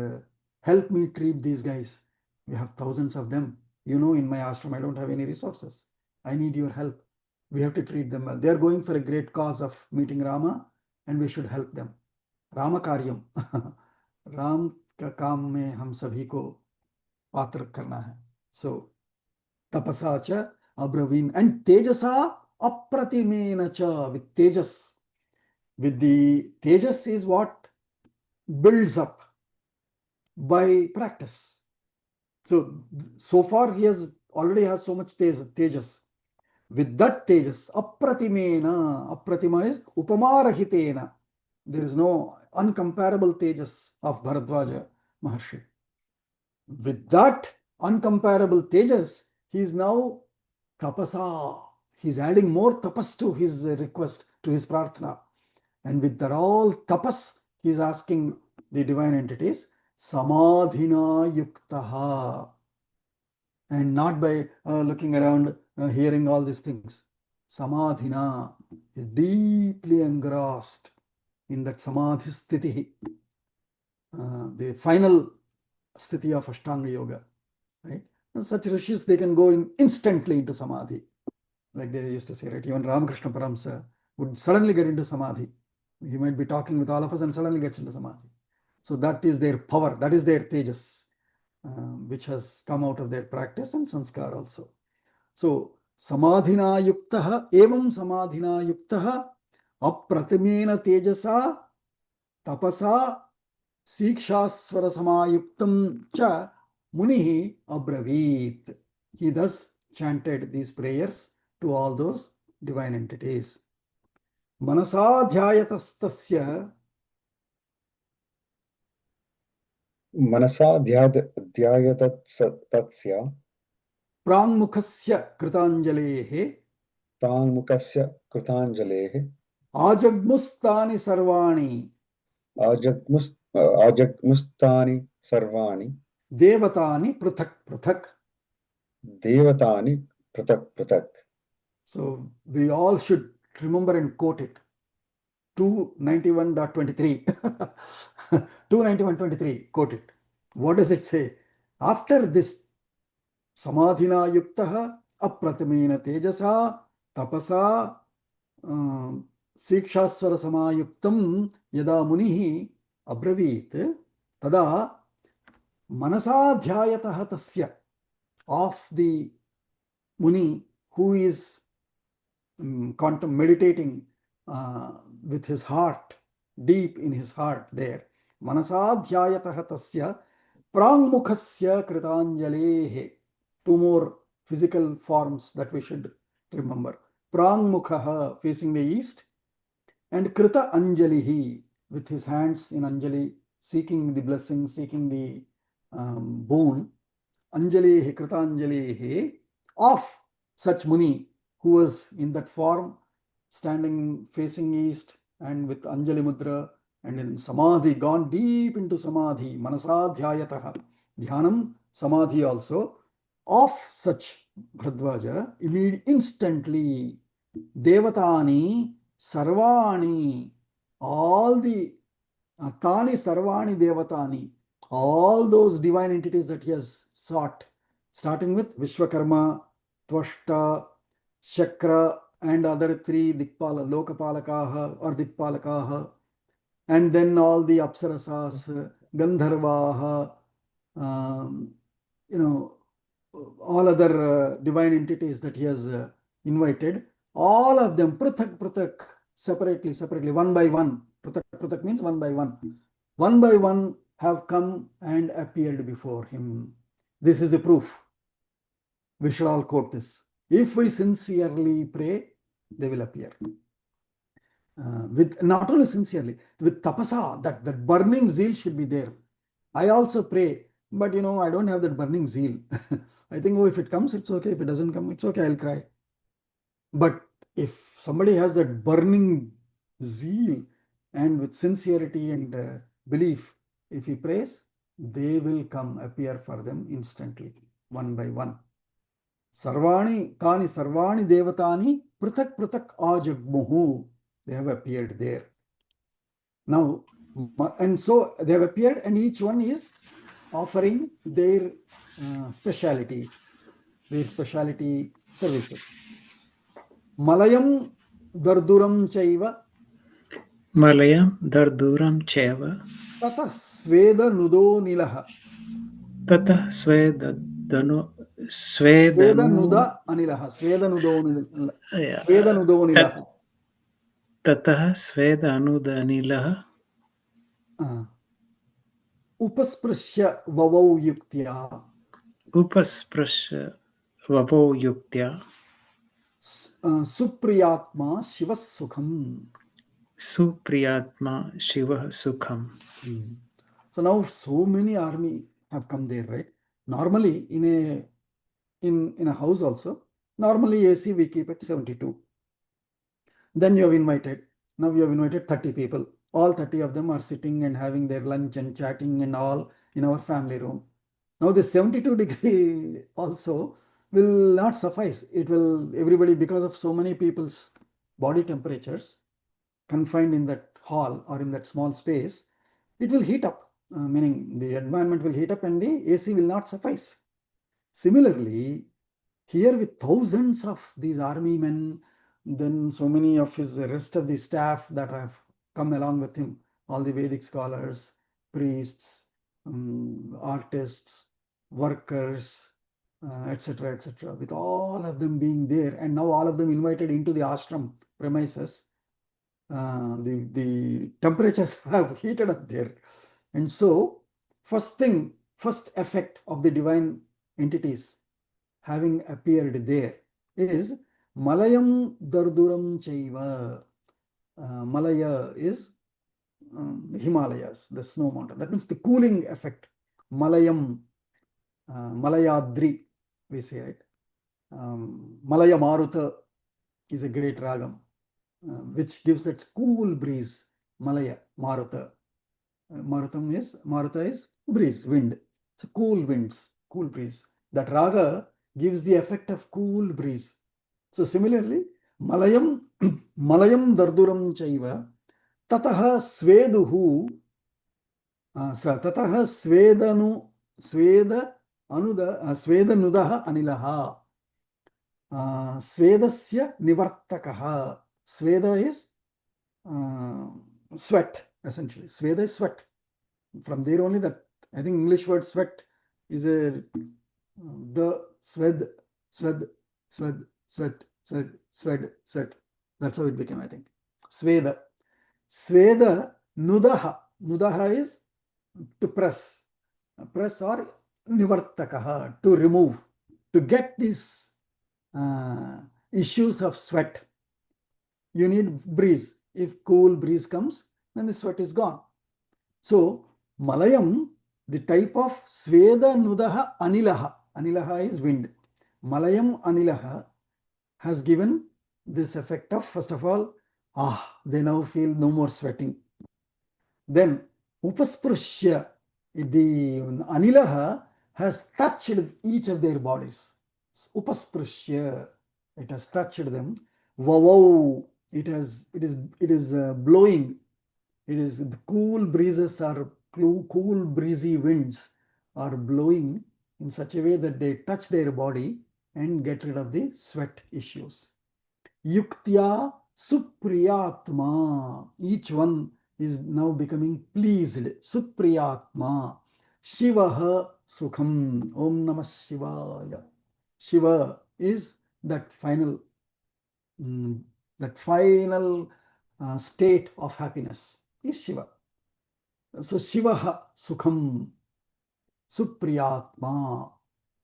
help me treat these guys. We have thousands of them. In my ashram, I don't have any resources. I need your help. We have to treat them well. They are going for a great cause of meeting Rama, and we should help them. Rama karyam. Ram ka काम में हम सभी को पात्र करना है. So tapasa cha abravim, and tejasa apratimena cha, with tejas. With the tejas is what builds up by practice. So far he already has so much tejas. With that tejas, apratima is upamarahitena. There is no uncomparable tejas of Bharadwaja Maharshi. With that uncomparable tejas, he is now tapasa. He is adding more tapas to his request, to his prarthana. And with that all tapas, he is asking the divine entities samadhina yuktaha, and not by looking around, hearing all these things. Samadhina is deeply engrossed in that samadhi sthiti, the final sthiti of Ashtanga Yoga, right? And such rishis, they can go instantly into samadhi, like they used to say, right? Even Ramakrishna Paramsa would suddenly get into samadhi. He might be talking with all of us and suddenly gets into samadhi. So that is their power, that is their tejas, which has come out of their practice and sanskar also. So samadhina yuktaha evam samadhina yuktaha apratimena tejasa tapasa sikshaswara samayuktam cha munihi abravit. He thus chanted these prayers to all those divine entities. Manasadhyayatastasya मनसा ध्यायतत्स्य प्राङ्मुखस्य कृताञ्जलेः प्राङ्मुखस्य कृताञ्जलेः आजग्मुस्तानि सर्वाणि आजग्मुस्तानि सर्वाणि देवतानि पृथक् पृथक्. देवतानि पृथक् पृथक्. So we all should remember and quote it. 291.23. 291.23, quote it. What does it say? After this, samadhina yuktaha apratimena tejasa tapasa sikshaswara samayuktam yada munihi abravit tada manasadhyayataha tasya, of the Muni who is meditating with his heart, deep in his heart there. Manasadhyayataha tasya prangmukhasya kritanjalehe. Two more physical forms that we should remember. Prangmukhaha, facing the east, and krita anjalihi, with his hands in anjali, seeking the blessing, seeking the boon. Anjalehe, kritanjalehe, of such Muni who was in that form, standing facing east and with Anjali Mudra and in Samadhi, gone deep into Samadhi. Manasadhyayataha, Dhyanam, Samadhi also, of such Bhradwaja, instantly, Devatani, Sarvani, all the Tani Sarvani Devatani, all those divine entities that he has sought, starting with Vishwakarma, Tvashta, Shakra, and other three Dikpala, Lokapalakaha or Dikpalakaha, and then all the Apsarasas, Gandharvaha, all other divine entities that he has invited, all of them, prathak, separately, one by one. Prathak means one by one have come and appeared before him. This is the proof. We should all quote this. If we sincerely pray, they will appear. With not only sincerely, with tapasa, that burning zeal should be there. I also pray, but I don't have that burning zeal. I think, if it comes, it's okay. If it doesn't come, it's okay, I'll cry. But if somebody has that burning zeal and with sincerity and belief, if he prays, they will come, appear for them instantly, one by one. Sarvani, Tani Sarvani Devatani, Pratak Ajagmuhu, they have appeared there. Now, and so they have appeared, and each one is offering their specialities, their speciality services. Malayam Darduram Chaiva, Malayam Darduram Cheva, Tata Sveda Nudo Nilaha, Tata Sveda Nuda Anilaha, Sveda Nudo Nilaha. Tata Sveda Anudanilaha, Upasprashya Vavau Yuktya, Upasprasha Vavo Yuktya, Supriyatma Shivas Sukham. Supriyatma Shiva Sukham. So now so many army have come there, right? Normally in a house also, normally AC we keep at 72. Then now you have invited 30 people. All 30 of them are sitting and having their lunch and chatting and all in our family room. Now this 72 degree also will not suffice. It will, everybody, because of so many people's body temperatures confined in that hall or in that small space, it will heat up, meaning the environment will heat up and the AC will not suffice. Similarly, here with thousands of these army men, then so many of his rest of the staff that have come along with him, all the Vedic scholars, priests, artists, workers, etc., etc., with all of them being there, and now all of them invited into the ashram premises, the temperatures have heated up there. And so, first effect of the divine entities having appeared there is Malayam Darduram Chaiva. Malaya is the Himalayas, the snow mountain. That means the cooling effect. Malayam, Malayadri, we say, right? Malaya Maruta is a great ragam, which gives that cool breeze. Malaya, Maruta. Maruta is breeze, wind. So cool winds, cool breeze. That raga gives the effect of cool breeze. So similarly, Malayam Darduram Chaiva Tataha Sveduhu Tataha Svedanudaha Anilaha Svedasya Nivartakaha. Sveda is sweat, essentially. Sveda is sweat. From there only that, I think English word sweat is the swed. That's how it became, I think. Sveda. Sveda nudaha. Nudaha is to press. Press or nivartakaha, to remove. To get these issues of sweat, you need breeze. If cool breeze comes, then the sweat is gone. So, Malayam, the type of Sveda Nudaha Anilaha. Anilaha is wind. Malayam Anilaha has given this effect of, first of all, they now feel no more sweating. Then, Upasprushya, the Anilaha has touched each of their bodies. Upasprushya, it has touched them. Vavau, it is blowing. It is the cool breezes are cool breezy winds are blowing in such a way that they touch their body and get rid of the sweat issues. Yuktya Supriyatma. Each one is now becoming pleased. Supriyatma. Shivaha Sukham. Om Namah Shivaya. Shiva is that final state of happiness is Shiva. So Shivaha Sukham Supriyatma.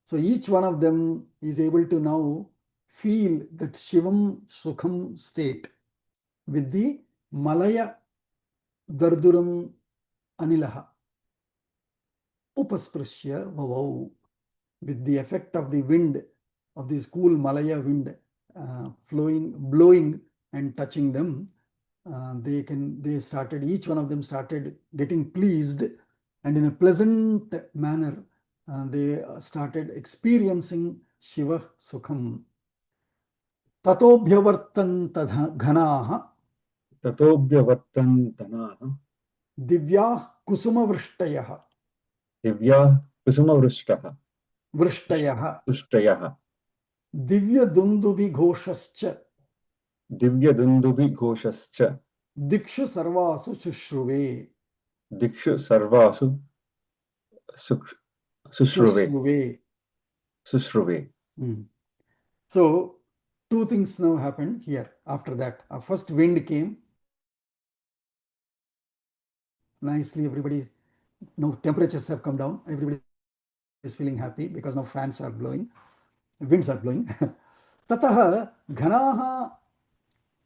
So each one of them is able to now feel that Shivam Sukham state with the Malaya Darduram Anilaha Upasprashya Vavau, with the effect of the wind, of this cool Malaya wind blowing and touching them. Each one of them started getting pleased, and in a pleasant manner they started experiencing Shiva Sukham. Tatobhyavartanta ghanaha Divya Kusuma Vrishtayaha Divya Kusuma Vrishtayaha Divya Dundubi Ghoshascha Divya Dundubi Ghoshascha Dikshu Sarvasu Sushruve Dikshu Sarvasu Sushruve. So, two things now happened here after that. First wind came. Nicely, everybody, now temperatures have come down. Everybody is feeling happy because now fans are blowing, winds are blowing. Tataha ghanaha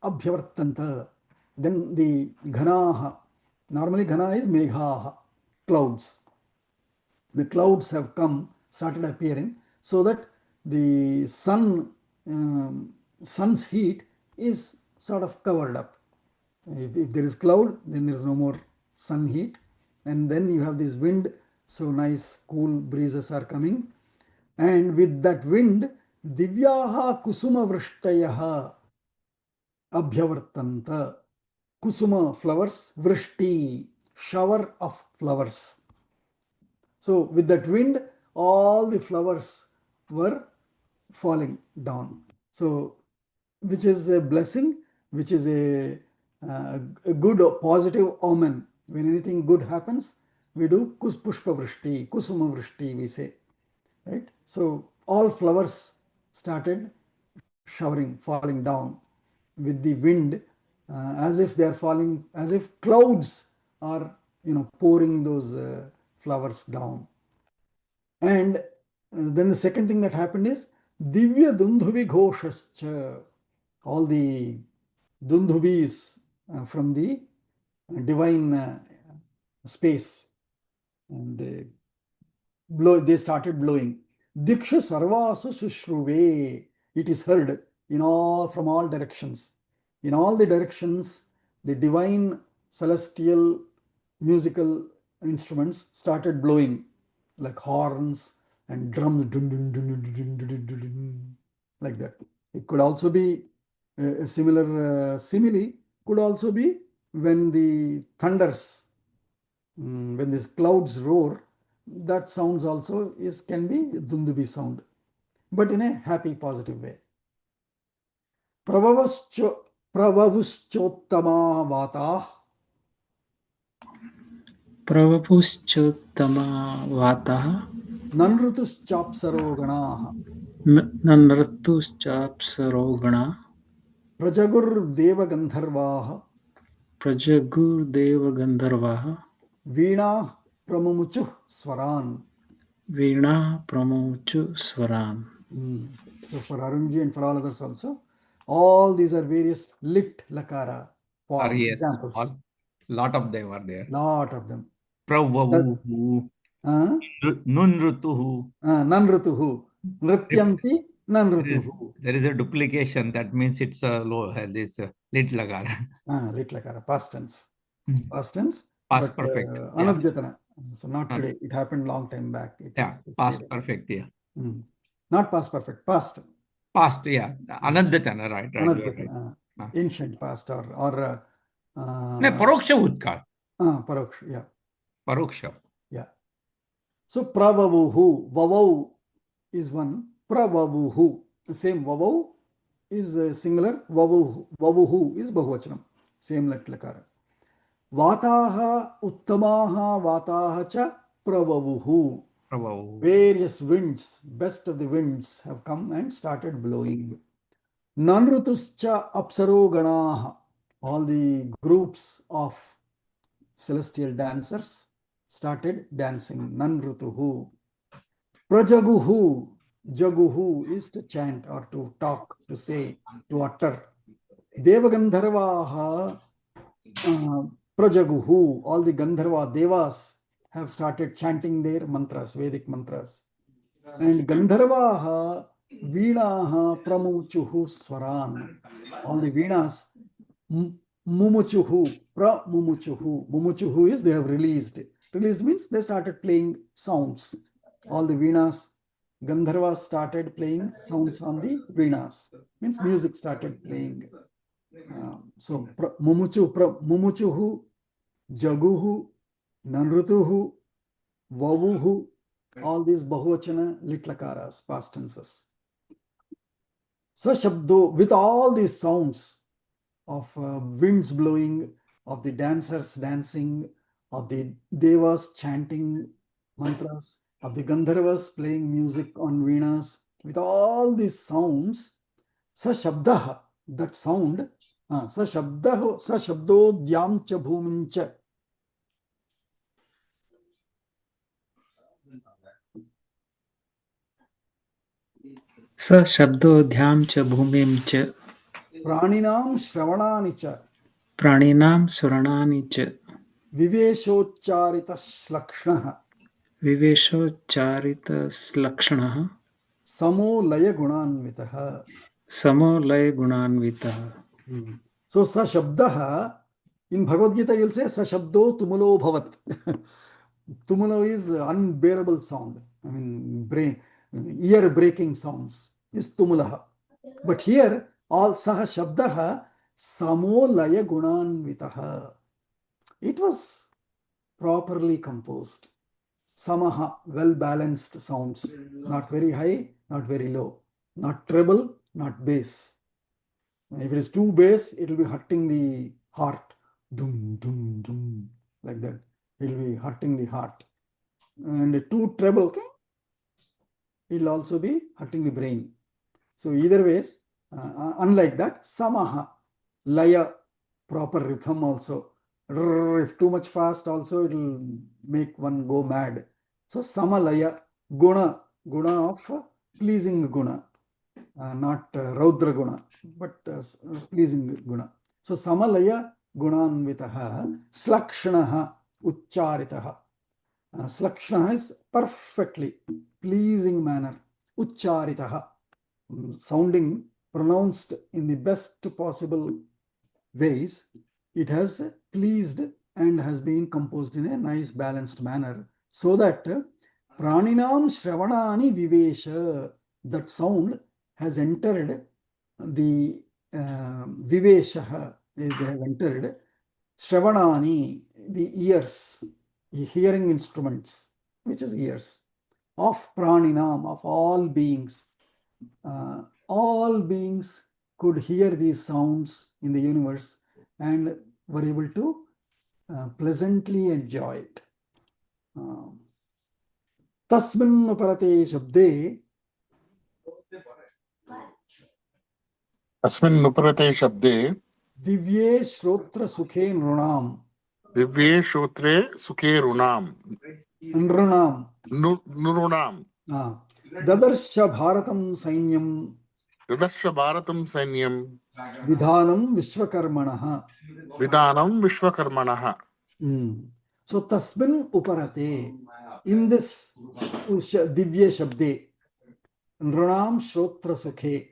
abhyavartanta. Then the ghanaha, normally ghana is meghaha, clouds. The clouds have started appearing, so that the sun's heat is sort of covered up. If there is cloud, then there is no more sun heat, and then you have this wind So nice cool breezes are coming. And with that wind, Divyaha Kusuma Vrishtayaha Abhyavartanta. Kusuma flowers, Vrishti, shower of flowers. So with that wind, all the flowers were falling down. So which is a blessing, which is a good positive omen. When anything good happens, we do pushpa vrishti, kusuma vrishti, we say, right? So all flowers started showering, falling down with the wind, as if they are falling, as if clouds are, pouring those flowers down. And then the second thing that happened is Divya Dundhubi Ghoshascha. All the Dundhubis from the divine space, and they started blowing. Diksha Sarvasu Sushruve. It is heard from all directions. In all the directions, the divine celestial musical instruments started blowing, like horns and drums, like that. It could also be a similar simile, could also be when the thunders, when these clouds roar, that sounds also can be Dundubi sound, but in a happy, positive way. Pravavuschottama vatah. Pravapuschotama Vataha Nanrutuschapsaro ganaha. Nanratuschapsarogana Prajagur deva gandharvaha. Prajagurdeva Gandharvaha Veena pramumuchuh swaran. Veena Pramuchu Swaran. So for Arunji and for all others also, all these are various lit lakara form Yes, examples. lot of them are there. Lot of them. Pravavuhu, Nunrutuhu. Nanrutuhu. Nrityanti nanrutuhu. There is a duplication. That means it's a low. This lit lagara. Lit lakara, past tense. Past tense. Past but, perfect. Anadyatana. So not today. It happened long time back. Past perfect. Yeah. Not past perfect. Past. Past. Yeah. Anadyatana. Right. Anadyatana. Ancient past or Paroksha Utkal. Paroksha. Yeah. Paroksha. Yeah. So pravavuhu, vavau is one. Pravavuhu, the same vavau is singular. Vavuhu is bahuvachanam. Same like lakara. Vataha uttamaha vataha cha pravavuhu. Various winds, best of the winds have come and started blowing. Nanrutuscha apsaro ganaha. All the groups of celestial dancers started dancing. Nanrutuhu. Prajaguhu. Jaguhu is to chant or to talk, to say, to utter. Devagandharvaha Prajaguhu. All the Gandharva Devas have started chanting their mantras, Vedic mantras. And Gandharvaha Veenaha Pramuchuhu Swaran. All the Veenas Mumuchuhu, Pramumuchuhu. Mumuchuhu is they have released. Released means they started playing sounds. All the Veenas, Gandharvas started playing sounds on the Veenas. Means music started playing. So Mumuchuhu, Jaguhu, Nanrutuhu, Vavuhu, all these Bahuvachana litlakaras, past tenses. Sashabdo, with all these sounds of winds blowing, of the dancers dancing, of the devas chanting mantras, of the Gandharvas playing music on Veenas, with all these sounds, Sashabdaha, that sound, Sashabdo Dhyam cha Bhumincha. Sa Shabdodhyam cha Bhumim cha Praninam Shravanani cha Praninam Suranani cha Viveshocharita Slakshnaha Viveshocharita Lakshanaha Samo Laya Gunanvitaha. Samo Lay Gunanvitaha. So Sashabdaha, in Bhagavad Gita you'll say Sashabdo Tumulo Bhavat. Tumula is unbearable sound. I mean, ear-breaking sounds is tumulaha. But here, all saha shabdaha samolaya gunanvitaha. It was properly composed. Samaha, well-balanced sounds. Not very high, not very low. Not treble, not bass. If it is too bass, it will be hurting the heart. Dum, dum, dum, like that. It will be hurting the heart. And too treble, okay, it will also be hurting the brain. So either ways, unlike that, samaha, laya, proper rhythm also. If too much fast also, it will make one go mad. So samalaya, guna of pleasing guna, not raudra guna, but pleasing guna. So samalaya gunanvitaha, slakshanaha, ucharitaha. Slakshana is perfectly pleasing manner. Ucharitaha, sounding, pronounced in the best possible ways. It has pleased and has been composed in a nice balanced manner, so that praninam shravanani vivesha, that sound has entered the vivesha, they have entered shravanani, the ears, hearing instruments, which is ears, of praninam, of all beings. All beings could hear these sounds in the universe and were able to pleasantly enjoy it. Tasmin uparate shabde, अस्मिन् नुपरते शब्दे divye shrotra sukhe nrunam. दिव्ये श्रोत्रे सुखे ऋणाम् नृणाम् Dadarsha bharatam sainyam ददर्श भारतं सैन्यं vidhanam vishwakarmanaha. विधानं विश्वकर्मणः. So tasmin uparate, in this divya shabde, nranam shrotra sukhe,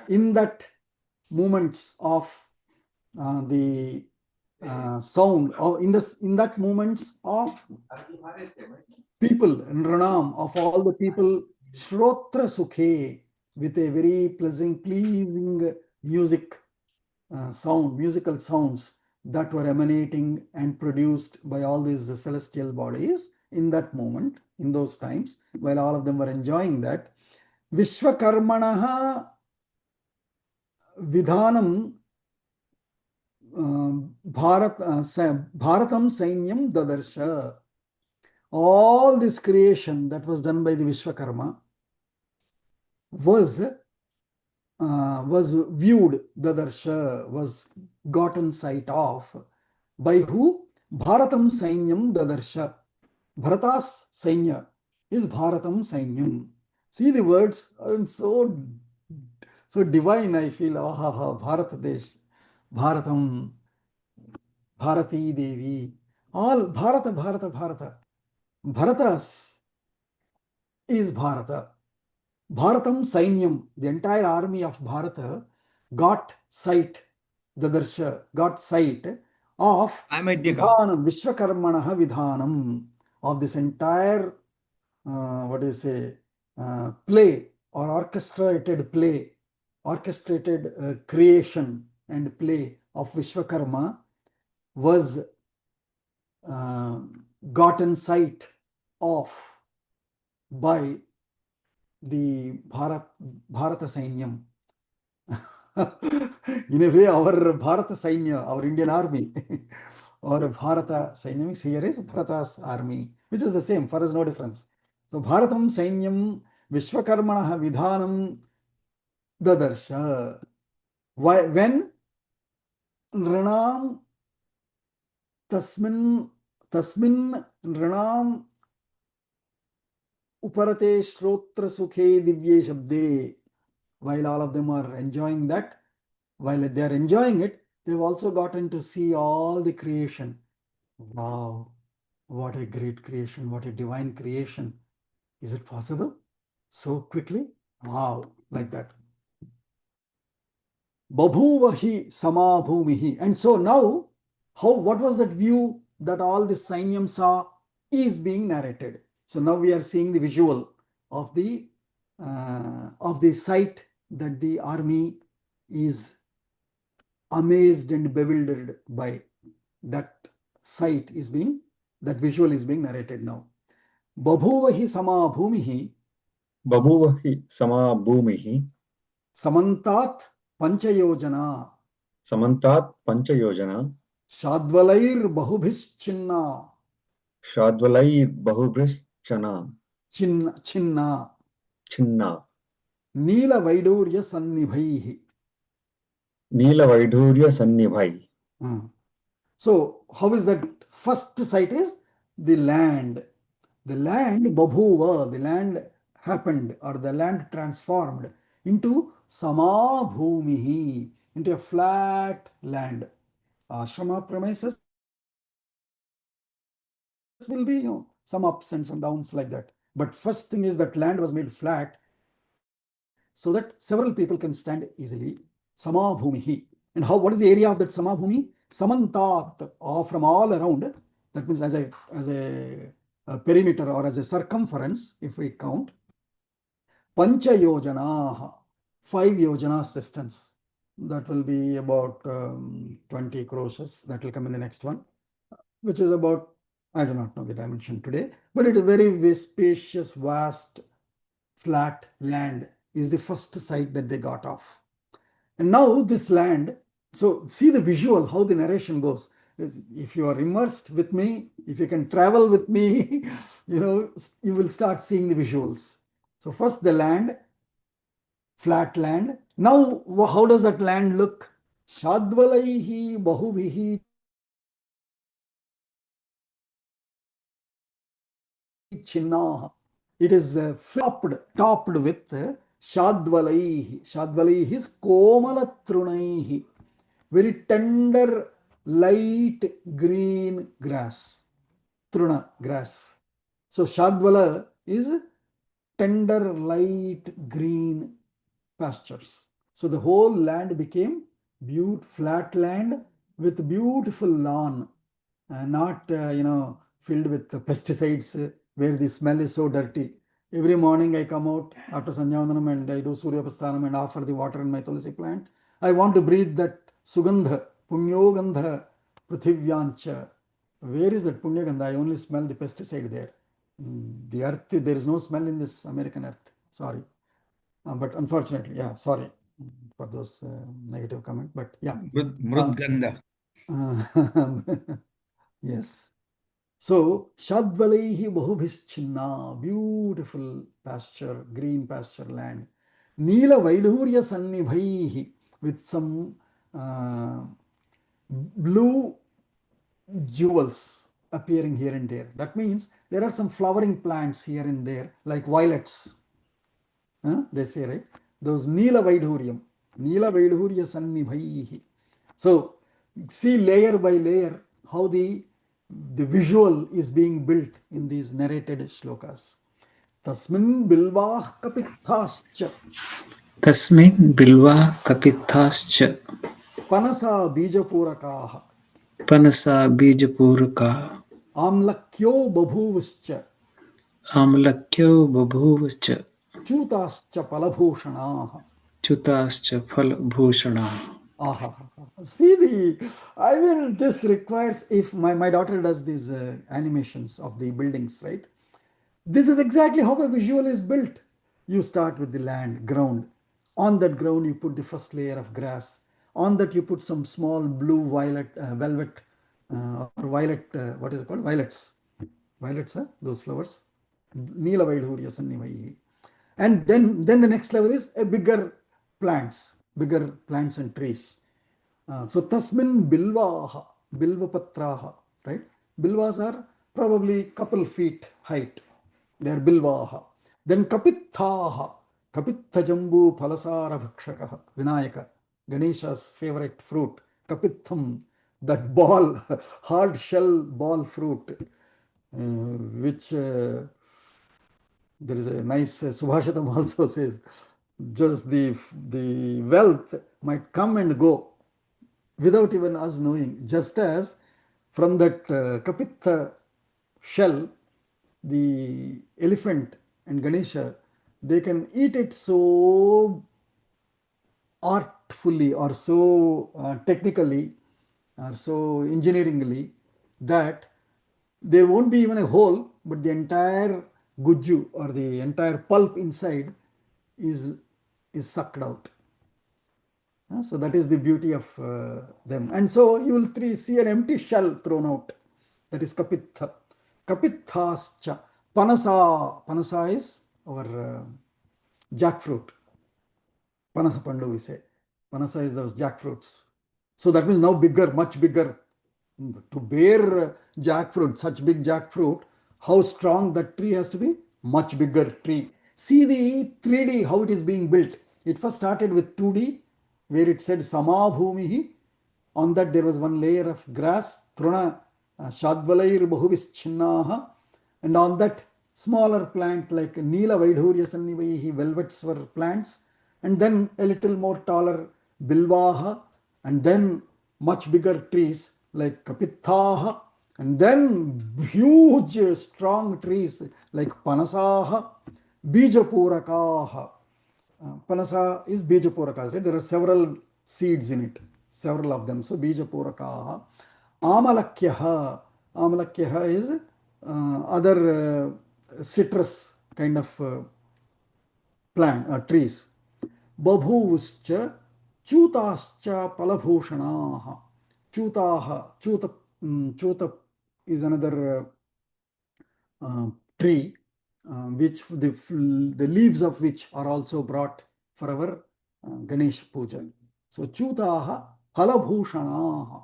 in that moments of the sound, or in that moments of people, nranam, of all the people, shrotra sukhe, with a very pleasing music sound, musical sounds that were emanating and produced by all these celestial bodies in that moment, in those times, while all of them were enjoying that. Vishwakarmanaha vidhanam bharatam sainyam dadarsha. All this creation that was done by the Vishwakarma was viewed, dadarsha, was gotten sight of by who? Bharatam Sainyam dadarsha. Bharata's Sainya is Bharatam Sainyam. See the words, so divine, I feel. Bharat Desh, Bharatam, Bharati Devi, all Bharata. Bharatas is Bharata. Bharatam Sainyam, the entire army of Bharata, got sight, Dadarsha, got sight of Vidhanam, Vishwakarmanaha Vidhanam, of this entire, play or orchestrated creation and play of Vishwakarma was gotten sight of by the Bharata Sainyam. In a way, our Bharata Sainya, our Indian army, or Bharata Sainyam here is Bharata's army, which is the same, for us no difference. So Bharatam Sainyam Vishwakarmanaha Vidhanam Dadarsha. Why, when Nranam Tasmin Nranam Uparate Shrotra Sukhe Divye Shabde, while all of them are enjoying that, while they are enjoying it, they've also gotten to see all the creation. Wow, what a great creation, what a divine creation. Is it possible? So quickly? Wow, like that. Babhuvahi samabhumihi. And so now, what was that view that all the Sainyam saw? is being narrated. So now we are seeing the visual of the site that the army is amazed and bewildered by. That sight is being, that visual is being narrated now. Babhuva hi sama bhumihi बभूव हि समा भूमिः samantat panchayojana समन्तात् पञ्चयोजना shadvalair bahubhischinna शाद्वलैर्बहुभृश्चना chinna छिन्ना Neela Vaidurya Sannibhaihi. नीलवैढूर्यसन्निभैः. So, how is that? First sight is the land. The land, Babhuva, the land happened, or the land transformed into Sama Bhumihi, into a flat land. Ashrama premises will be, some ups and some downs like that. But first thing is that land was made flat so that several people can stand easily. Sama Bhumihi. And what is the area of that Sama Bhumi? Samantat, from all around. That means as a perimeter or as a circumference, if we count. Pancha Yojana, 5 yojanas distance. That will be about 20 crores. That will come in the next one, which is about, I do not know the dimension today, but it is very spacious, vast, flat land is the first site that they got off. And now this land, so see the visual, how the narration goes. If you are immersed with me, if you can travel with me, you will start seeing the visuals. So first the land, flat land. Now how does that land look? Shadvalaihi bahubihi chinnaha. It is topped with Shadvalaihi. Shadvalaihi is Komalatrunaihi. Very tender, light green grass. Truna, grass. So Shadvala is tender, light green pastures. So the whole land became flat land with beautiful lawn, not filled with pesticides, where the smell is so dirty. Every morning I come out after Sanjyavandanam and I do Suryapasthanam and offer the water in my Tulsi plant. I want to breathe that Sugandha, Punyogandha, Prithivyancha. Where is that Punyagandha? I only smell the pesticide there. The earth, there is no smell in this American earth. Sorry. But unfortunately, yeah, sorry for those negative comment. But yeah. Mrudganda. Yes. So, Shadvalaihi Bahubhischinna, beautiful pasture, green pasture land. Neela Vaidurya Sannibhaihi, with some blue jewels appearing here and there. That means there are some flowering plants here and there, like violets. They say, right? Those Neela Vaidurya Sannibhaihi. So, see layer by layer how the visual is being built in these narrated shlokas. Tasmin bilvah kapithascha. Tasmin bilva kapithascha. Panasa bijapurakaha. Panasa bijapuraka. Amlakyo babhuvascha. Amlakyo babhuvascha. Chutascha palabhushanaha. Chutascha phalabhushana. See this requires, if my daughter does these animations of the buildings, right? This is exactly how a visual is built. You start with the land, ground. On that ground, you put the first layer of grass. On that, you put some small blue velvet, or violet, what is it called? Violets. Violets, those flowers. Neela Vaidurya Sannivaihi. And then the next level is a bigger plants and trees. So tasmin bilvaha, bilvapatraha, right? Bilvas are probably couple feet height. They are bilvaha. Then kapithaha, kapitha jambu phalasara bhakshakaha, Vinayaka, Ganesha's favorite fruit, kapitham, that ball, hard shell ball fruit, which there is a nice Subhashitam also says, just the wealth might come and go without even us knowing, just as from that kapitha shell the elephant and Ganesha, they can eat it so artfully or so technically or so engineeringly that there won't be even a hole, but the entire guju or the entire pulp inside is sucked out. So that is the beauty of them. And so you will see an empty shell thrown out. That is kapitha. Kapithascha. Panasa. Panasa is our jackfruit. Panasa pandu we say. Panasa is those jackfruits. So that means now bigger, much bigger. To bear jackfruit, such big jackfruit, how strong that tree has to be? Much bigger tree. See the 3D, how it is being built. It first started with 2D, where it said Samabhumihi. On that there was one layer of grass, Truna Shadvalair Bahuvischinnaha. And on that smaller plant like Neela Vaidhurya Sannivaihi, velvets were plants. And then a little more taller Bilvaha. And then much bigger trees like Kapithaha, and then huge strong trees like Panasaha, Bijapurakaha. Panasa is Bijapuraka, right? There are several seeds in it, several of them. So Bijapurakaha. Amalakyaha. Amalakyaha is other citrus kind of plant, trees. Babhuvuscha Chutascha Palabhushanaha. Chutaha. Chuta is another tree, which the leaves of which are also brought for our Ganesh Puja. So Chutaha Palabhushanaha.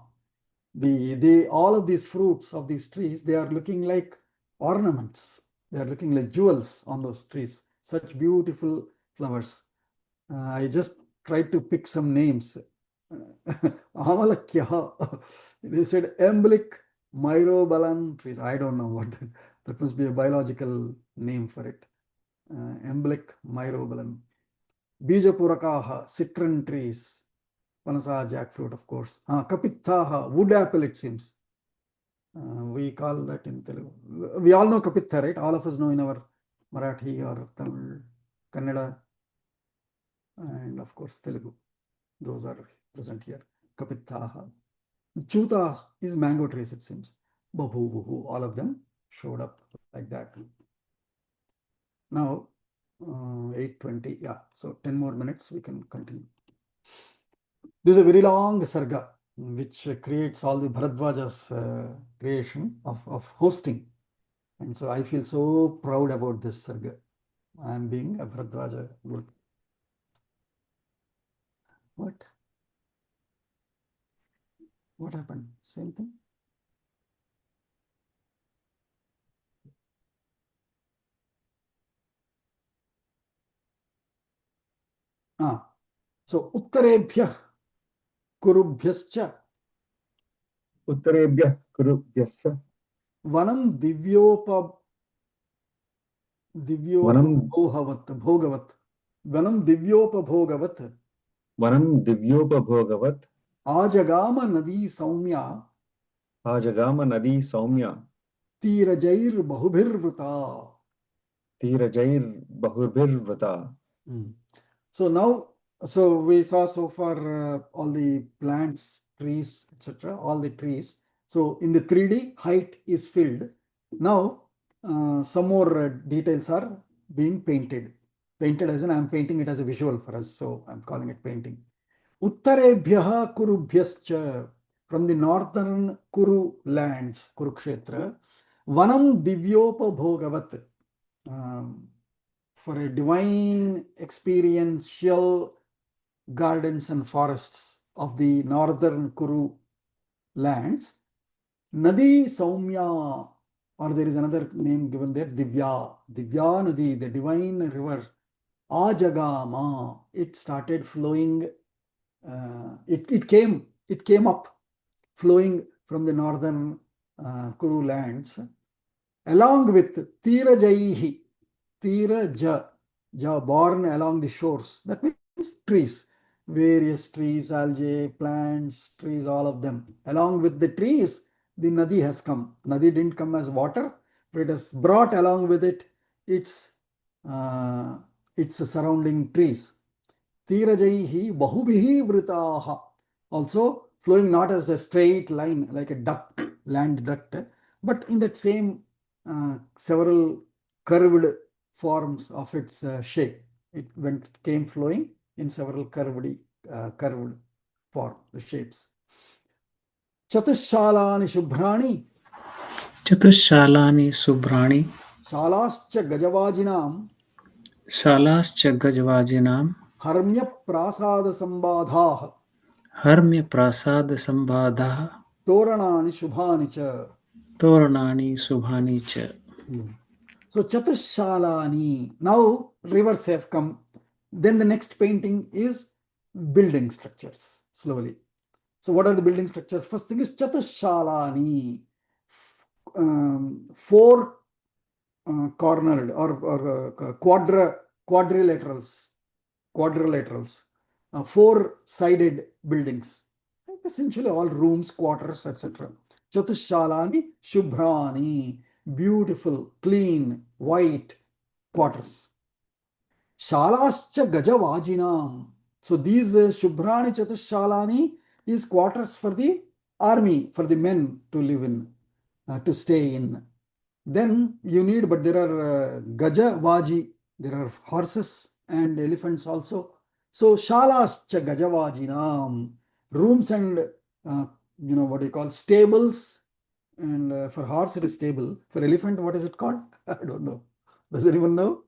All of these fruits of these trees, they are looking like ornaments. They are looking like jewels on those trees. Such beautiful flowers. I just tried to pick some names. Amalakyaha. They said Emblic myrobalan trees. I don't know what that must be a biological name for it. Emblic myrobalan. Bijapurakaha, citron trees. Panasa, jackfruit, of course. Kapithaha, wood apple, it seems. We call that in Telugu. We all know Kapitha, right? All of us know in our Marathi or Tamil, Kannada, and of course Telugu. Those are present here. Kapithaha. Chuta is mango trees, it seems. Babhuvuhu, all of them showed up like that. Now, 8:20, yeah. So 10 more minutes, we can continue. This is a very long sarga, which creates all the Bharadwaja's creation of hosting. And so I feel so proud about this sarga. I am being a Bharadwaja. What happened? Same thing? So Uttarebhyah Kurubhyascha Uttarebhyah Kurubhyascha Vanam Vanam Bhogavat. Vanam Divyopabhogavat. Vanam Divyopabhogavat Ajagama Nadi Saumya Ajagama Nadi Saumya Tirajair Bahubhirvrata. Tirajair Bahubhirvrata. So now, so we saw so far all the plants, trees, etc., all the trees. So in the 3D, height is filled. Now, some more details are being painted. Painted as in I'm painting it as a visual for us, so I'm calling it painting. Uttarebhyaha Kurubhyascha, from the northern Kuru lands, Kurukshetra, Vanam Divyopabhogavat, for a divine experiential gardens and forests of the northern Kuru lands. Nadi Saumya, or there is another name given there, Divya. Divya Nadi, the divine river. Ajagama, it started flowing. It came up, flowing from the northern Kuru lands, along with Tirajaihi. Tiraja, born along the shores. That means trees, various trees, algae, plants, trees, all of them. Along with the trees, the Nadi has come. Nadi didn't come as water, It has brought along with it its surrounding trees. Tirajaihi bahubihi vritaha. Also flowing not as a straight line like a duct, land duct, but in that same several curved forms of its shape. It came flowing in several curved form shapes. Chatushalani shubhrani. Chatushalani Subhrani. Shalascha gajavajinam. Shalascha Gajvajinam. Harmya prasada sambadha. Harmya Prasada Sambadha. Toranani shubhani cha. Toranani Subhani cha. So Chatushalani. Now rivers have come. Then the next painting is building structures slowly. So what are the building structures? First thing is Chatushalani. Four cornered or quadrilaterals, four-sided buildings. Essentially all rooms, quarters, etc. Chatushalani Shubhrani. Beautiful, clean, white quarters. Shalascha Gajavajinam. So these Shubhrani Chatushalani is quarters for the army, for the men to live in, to stay in. Then you need, but there are Gajavaji, there are horses and elephants also. So Shalascha Gajavajinam. Rooms and what do you call, stables. And for horse it is stable. For elephant, what is it called? I don't know. Does anyone know?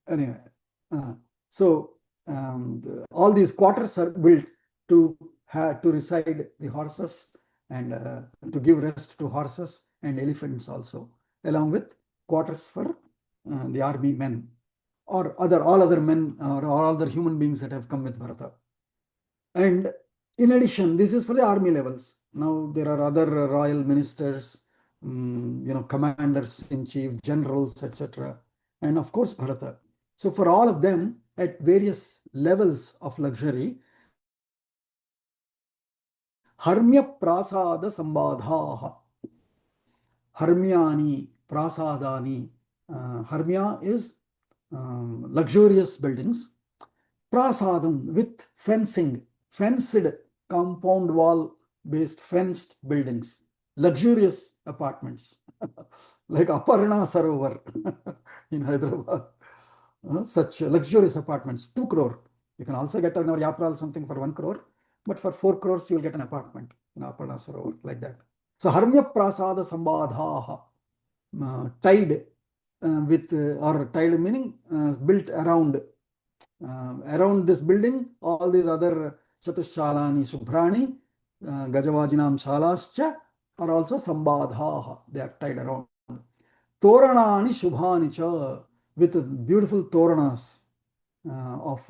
Anyway, so all these quarters are built to reside the horses and to give rest to horses and elephants also, along with quarters for the army men or all other men or all other human beings that have come with Bharata. And in addition, this is for the army levels. Now there are other royal ministers, commanders in chief, generals, etc., and of course Bharata. So for all of them, at various levels of luxury, Harmya Prasada Sambadha. Harmyani, Prasadani. Harmya is luxurious buildings. Prasadam with fencing, fenced compound wall based fenced buildings, luxurious apartments like Aparna Sarovar in Hyderabad. Such luxurious apartments, 2 crore. You can also get an Yapral something for 1 crore, but for 4 crores you will get an apartment in Aparna Sarovar like that. So Harmya Prasada Sambadha, tied with, or tied meaning built around this building, all these other Chatushalani Subhrani, Gajavajinam Shalascha are also Sambadha. They are tied around. Toranani Shubhani cha, with beautiful toranas of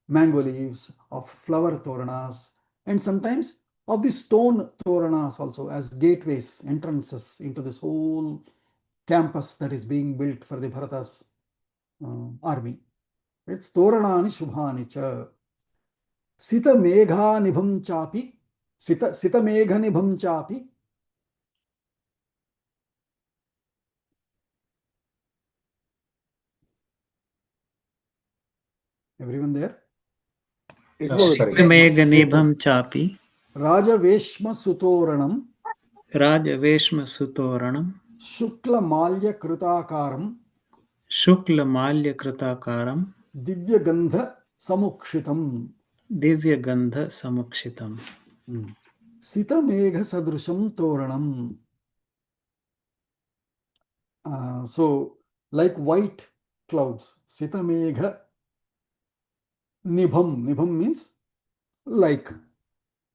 mango leaves, of flower toranas, and sometimes of the stone toranas also as gateways, entrances into this whole campus that is being built for the Bharata's army. It's Toranani Shubhani cha. Sita Megha Nibham Chapi. Sita Megha Nibham Chapi. Everyone there? Sitameganibham Chapi. Raja Veshma Sutoranam. Raja Veshma Sutoranam. Shukla Malya Krutakaram. Shukla Malya Krutakaram. Divya Gandha Samukshitam. Divya Gandha Samukshitam. Sita Megha Sadrusham Toranam. So, like white clouds. Sita Megha Nibham. Nibham means like.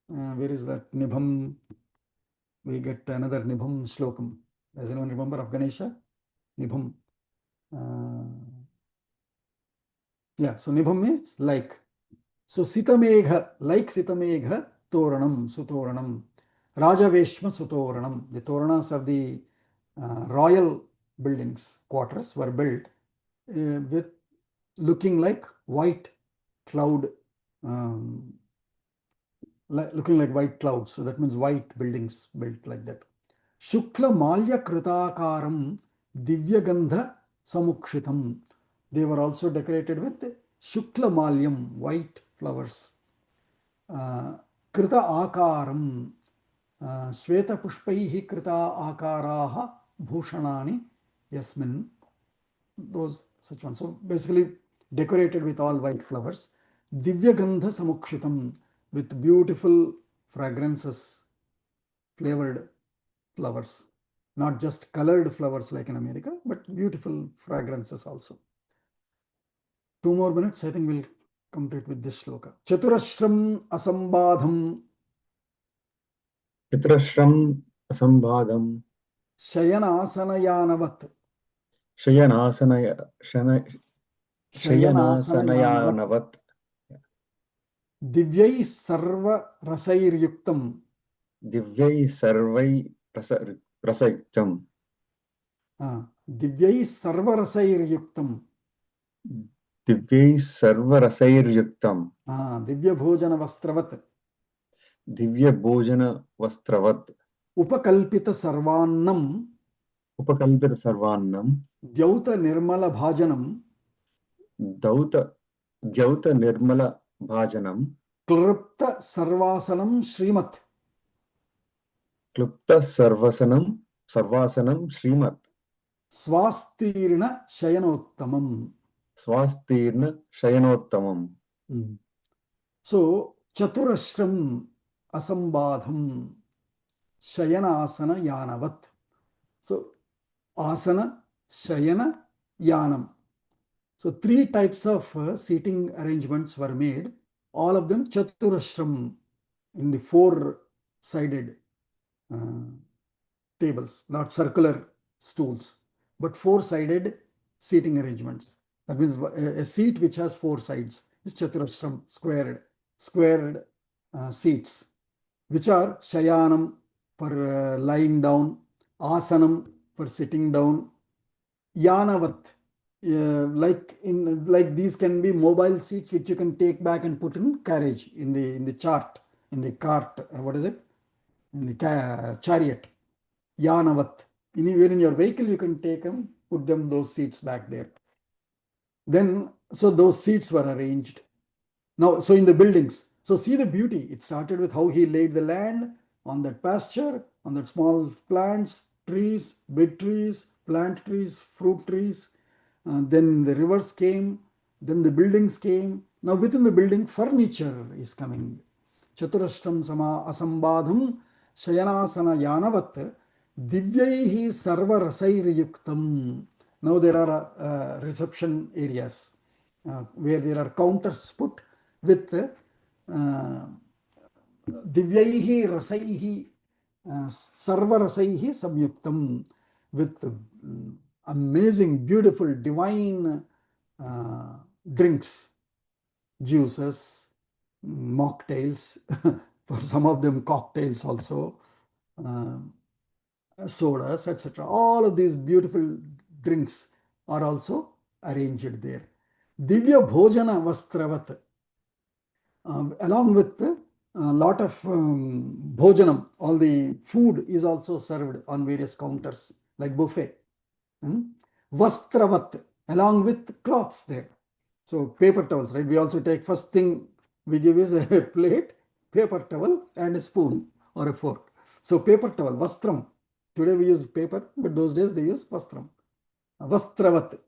Where is that Nibham? We get another Nibham Shlokam. Does anyone remember of Ganesha? Nibham. Yeah, so Nibham means like. So Sitamegha, like Sitamegha, Toranam, Sutoranam. Rajaveshma Sutoranam. The Toranas of the royal buildings, quarters were built with looking like white cloud looking like white clouds. So that means white buildings built like that. Shukla Malya Kritakaram Divyagandha Samukshitam. They were also decorated with Shukla Malyam, white flowers. Krita Akaram Sweta Pushpaihi Krita Akaraha Bhushanani Yasmin. Those such ones. So basically decorated with all white flowers. Divyagandha Samukshitam, with beautiful fragrances, flavored flowers, not just colored flowers like in America, but beautiful fragrances also. 2 more minutes, I think we'll complete with this shloka. Chaturashram asambadham Chaturashram asambhadam shayanasanayaanavat shayanasanayaanavat divyai sarva rasairyuktam divyai sarvai rasayuktam divyai sarva rasairyuktam divyai sarva rasairyuktam divya bhojana vastravat divya bhojana vastravat upakalpita sarvannam upakalpita sarvannam dyauta nirmala bhajanam jauta nirmala bhajanam klrupta sarvasanam shrimat klupta sarvasanam shrimat swastirna shayanottamam. So chaturashram asambadham shayanasana yanavat. So asana, shayana, yanam. So 3 types of seating arrangements were made, all of them chaturashram, in the 4-sided tables, not circular stools, but 4-sided seating arrangements. That means a seat which has 4 sides is chaturashram, squared seats, which are shayanam for lying down, asanam for sitting down, yanavat, like these can be mobile seats which you can take back and put in carriage, in the cart, in the cart, what is it, in the chariot, yanavat. Anywhere in your vehicle you can take them, put them, those seats back there. Then so those seats were arranged. Now so in the buildings, so see the beauty. It started with how he laid the land on that pasture, on that small plants, trees, big trees, plant trees, fruit trees. Then the rivers came, then the buildings came. Now within the building, furniture is coming. Chaturashtam sama asambadham shayanasana yanavat divyaihi sarva rasairiyuktam. Now there are reception areas where there are counters put with divyaihi rasaihi sarva rasaihi samyuktam, with amazing, beautiful, divine drinks, juices, mocktails, for some of them cocktails also, sodas, etc. All of these beautiful drinks are also arranged there. Divya bhojana vastravat, along with a lot of bhojanam, all the food is also served on various counters like buffet. Vastravat, along with cloths there. So paper towels, right? We also take, first thing we give is a plate, paper towel and a spoon or a fork. So paper towel, vastram. Today we use paper, but those days they use vastram. Vastravat,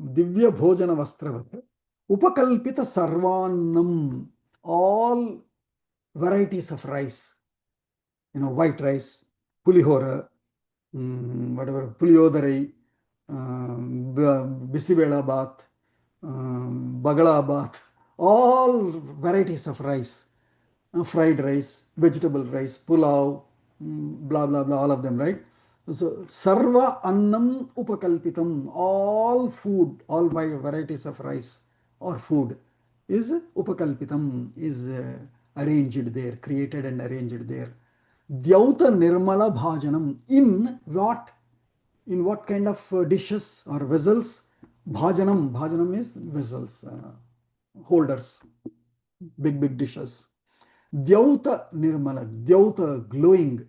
divya bhojana vastravat. Upakalpita sarvannam, all varieties of rice. White rice, pulihora, whatever, puliodarai, bisibela bath, bagala bath, all varieties of rice, fried rice, vegetable rice, pulao, blah blah blah, all of them, right? So sarva annam upakalpitam, all food, all varieties of rice or food is upakalpitam, is arranged there, created and arranged there. Dyauta nirmala bhajanam, in what kind of dishes or vessels? Bhajanam is vessels, holders, big dishes. Dyauta nirmala, dyauta glowing,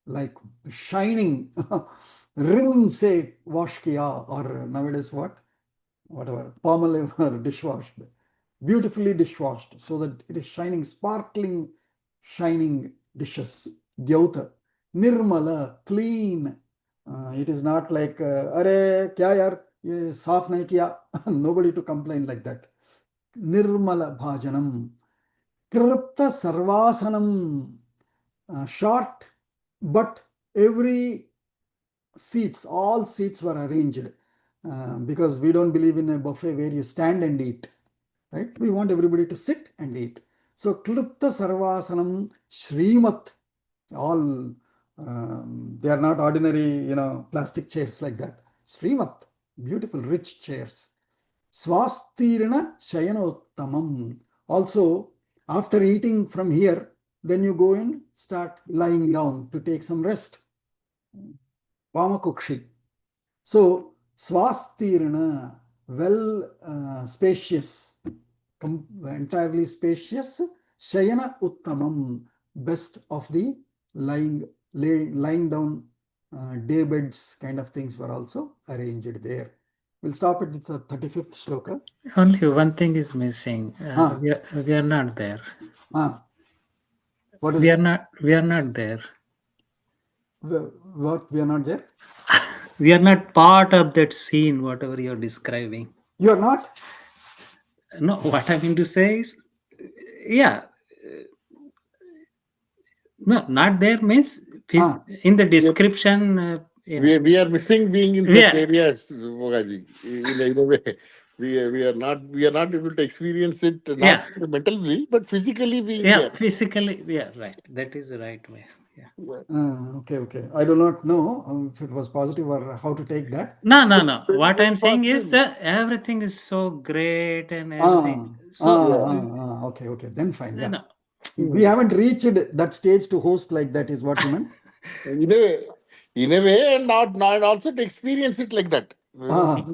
like shining. Rin se wash kiya, or nowadays what? Whatever, palmolive or dishwashed. Beautifully dishwashed, so that it is shining, sparkling, shining dishes. Dyauta. Nirmala, clean. It is not like, Are, kya yaar, ye saaf nahi kiya. Nobody to complain like that. Nirmala bhajanam. Kripta sarvasanam. Short, but every seats, all seats were arranged. Because we don't believe in a buffet where you stand and eat, right? We want everybody to sit and eat. So Klipta Sarvasanam Srimat, all they are not ordinary, plastic chairs like that. Srimat, beautiful, rich chairs. Swastirna Shayanottamam. Also, after eating from here, then you go and start lying down to take some rest. Pamakukshi. So, swastirna, well, spacious, entirely spacious. Shayana uttamam, best of the lying down day beds kind of things were also arranged there. We'll stop at the 35th shloka. Only one thing is missing. Huh. We are not there. What is We it? are not there. What? We are not there? We are not part of that scene, whatever you're describing. You are not? No, what I mean to say is, yeah. No, not there means in the description. We are missing being in such Yeah. areas, Mogaji. In a way, we are not able to experience it, not Yeah. mentally, but physically being Yeah, there. physically, yeah, right. That is the right way. Yeah. Okay. I do not know if it was positive or how to take that. No. What I'm saying is that everything is so great and everything. Okay. Then fine. Yeah. No. We haven't reached that stage to host like that, is what you meant? In a way, and not also to experience it like that. Yeah,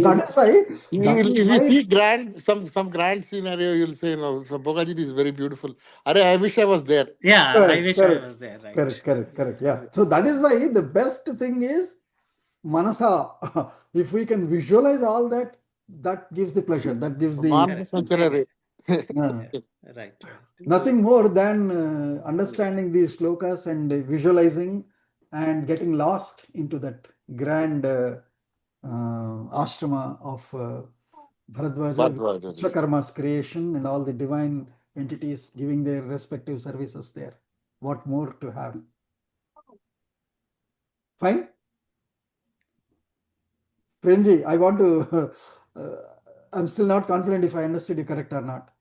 that is why. If you see some grand scenario, you'll say, no, so Bogaji, this is very beautiful. I wish I was there. Yeah, Correct, I wish correct, I was there. Right. Correct. Yeah. So that is why the best thing is manasa. If we can visualize all that, that gives the pleasure. That gives the Right. nothing more than understanding these shlokas and visualizing and getting lost into that grand ashrama of Bharadwaja, Vishwakarma's creation, and all the divine entities giving their respective services there. What more to have? Fine? Premji, I want to, I'm still not confident if I understood you correct or not.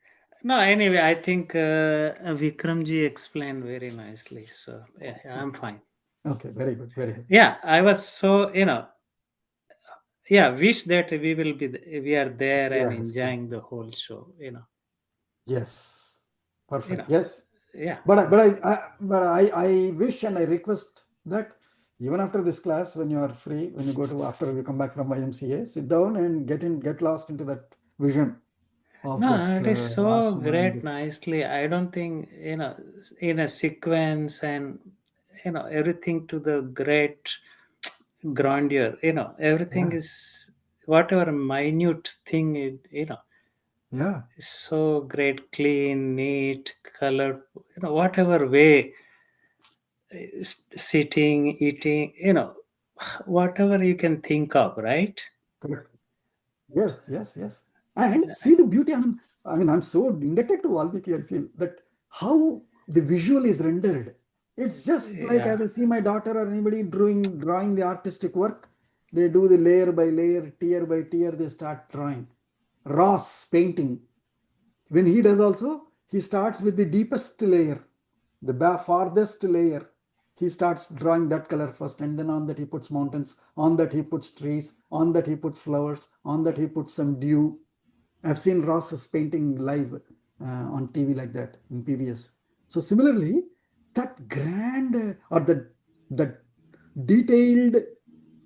No, anyway, I think Vikramji explained very nicely. So, yeah, I'm fine. Okay, very good. Yeah, I was so, wish that we are there and enjoying the whole show, Yes, perfect. Yes. Yeah. But I wish and I request that even after this class, when you are free, when you go to after you come back from YMCA, sit down and get lost into that vision of No, this. it is so great this. nicely. I don't think in a sequence and everything to the great grandeur. Everything is whatever minute thing Yeah. is so great, clean, neat, color. Whatever way, sitting, eating. Whatever you can think of, right? Correct. Yes. And see the beauty. I mean, I'm so indebted to Valmiki. I feel that how the visual is rendered. It's just like as I see my daughter or anybody drawing the artistic work. They do the layer by layer, tier by tier. They start drawing. Ross painting. When he does also, he starts with the deepest layer, the farthest layer. He starts drawing that color first, and then on that he puts mountains, on that he puts trees, on that he puts flowers, on that he puts some dew. I've seen Ross's painting live on TV like that in PBS. So similarly, that grand or that detailed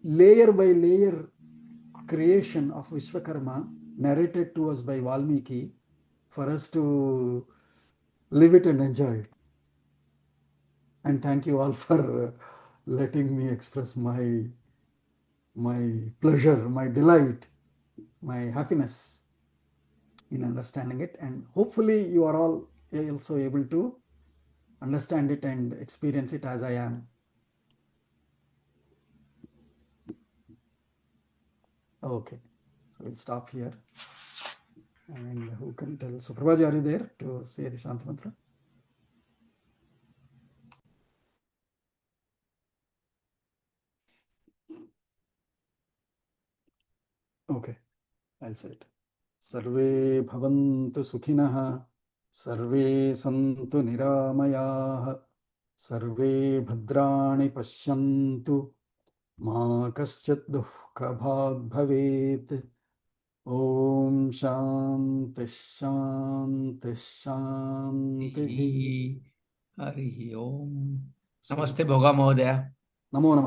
layer by layer creation of Vishwakarma narrated to us by Valmiki for us to live it and enjoy it. And thank you all for letting me express my pleasure, my delight, my happiness in understanding it. And hopefully you are all also able to understand it and experience it as I am. Okay, so we'll stop here. And who can tell? So Prabhaji, are you there to say the Shanti Mantra? Okay, I'll say it. Sarve bhavantu sukhinah, sarve santu niramayah, sarve bhadrani pashyantu, ma kaschat dukkha bhag bhavet. Om Shanti Shanti Shanti. Hari Om. Namaste Bhoga Mahodaya. Namo Namaha.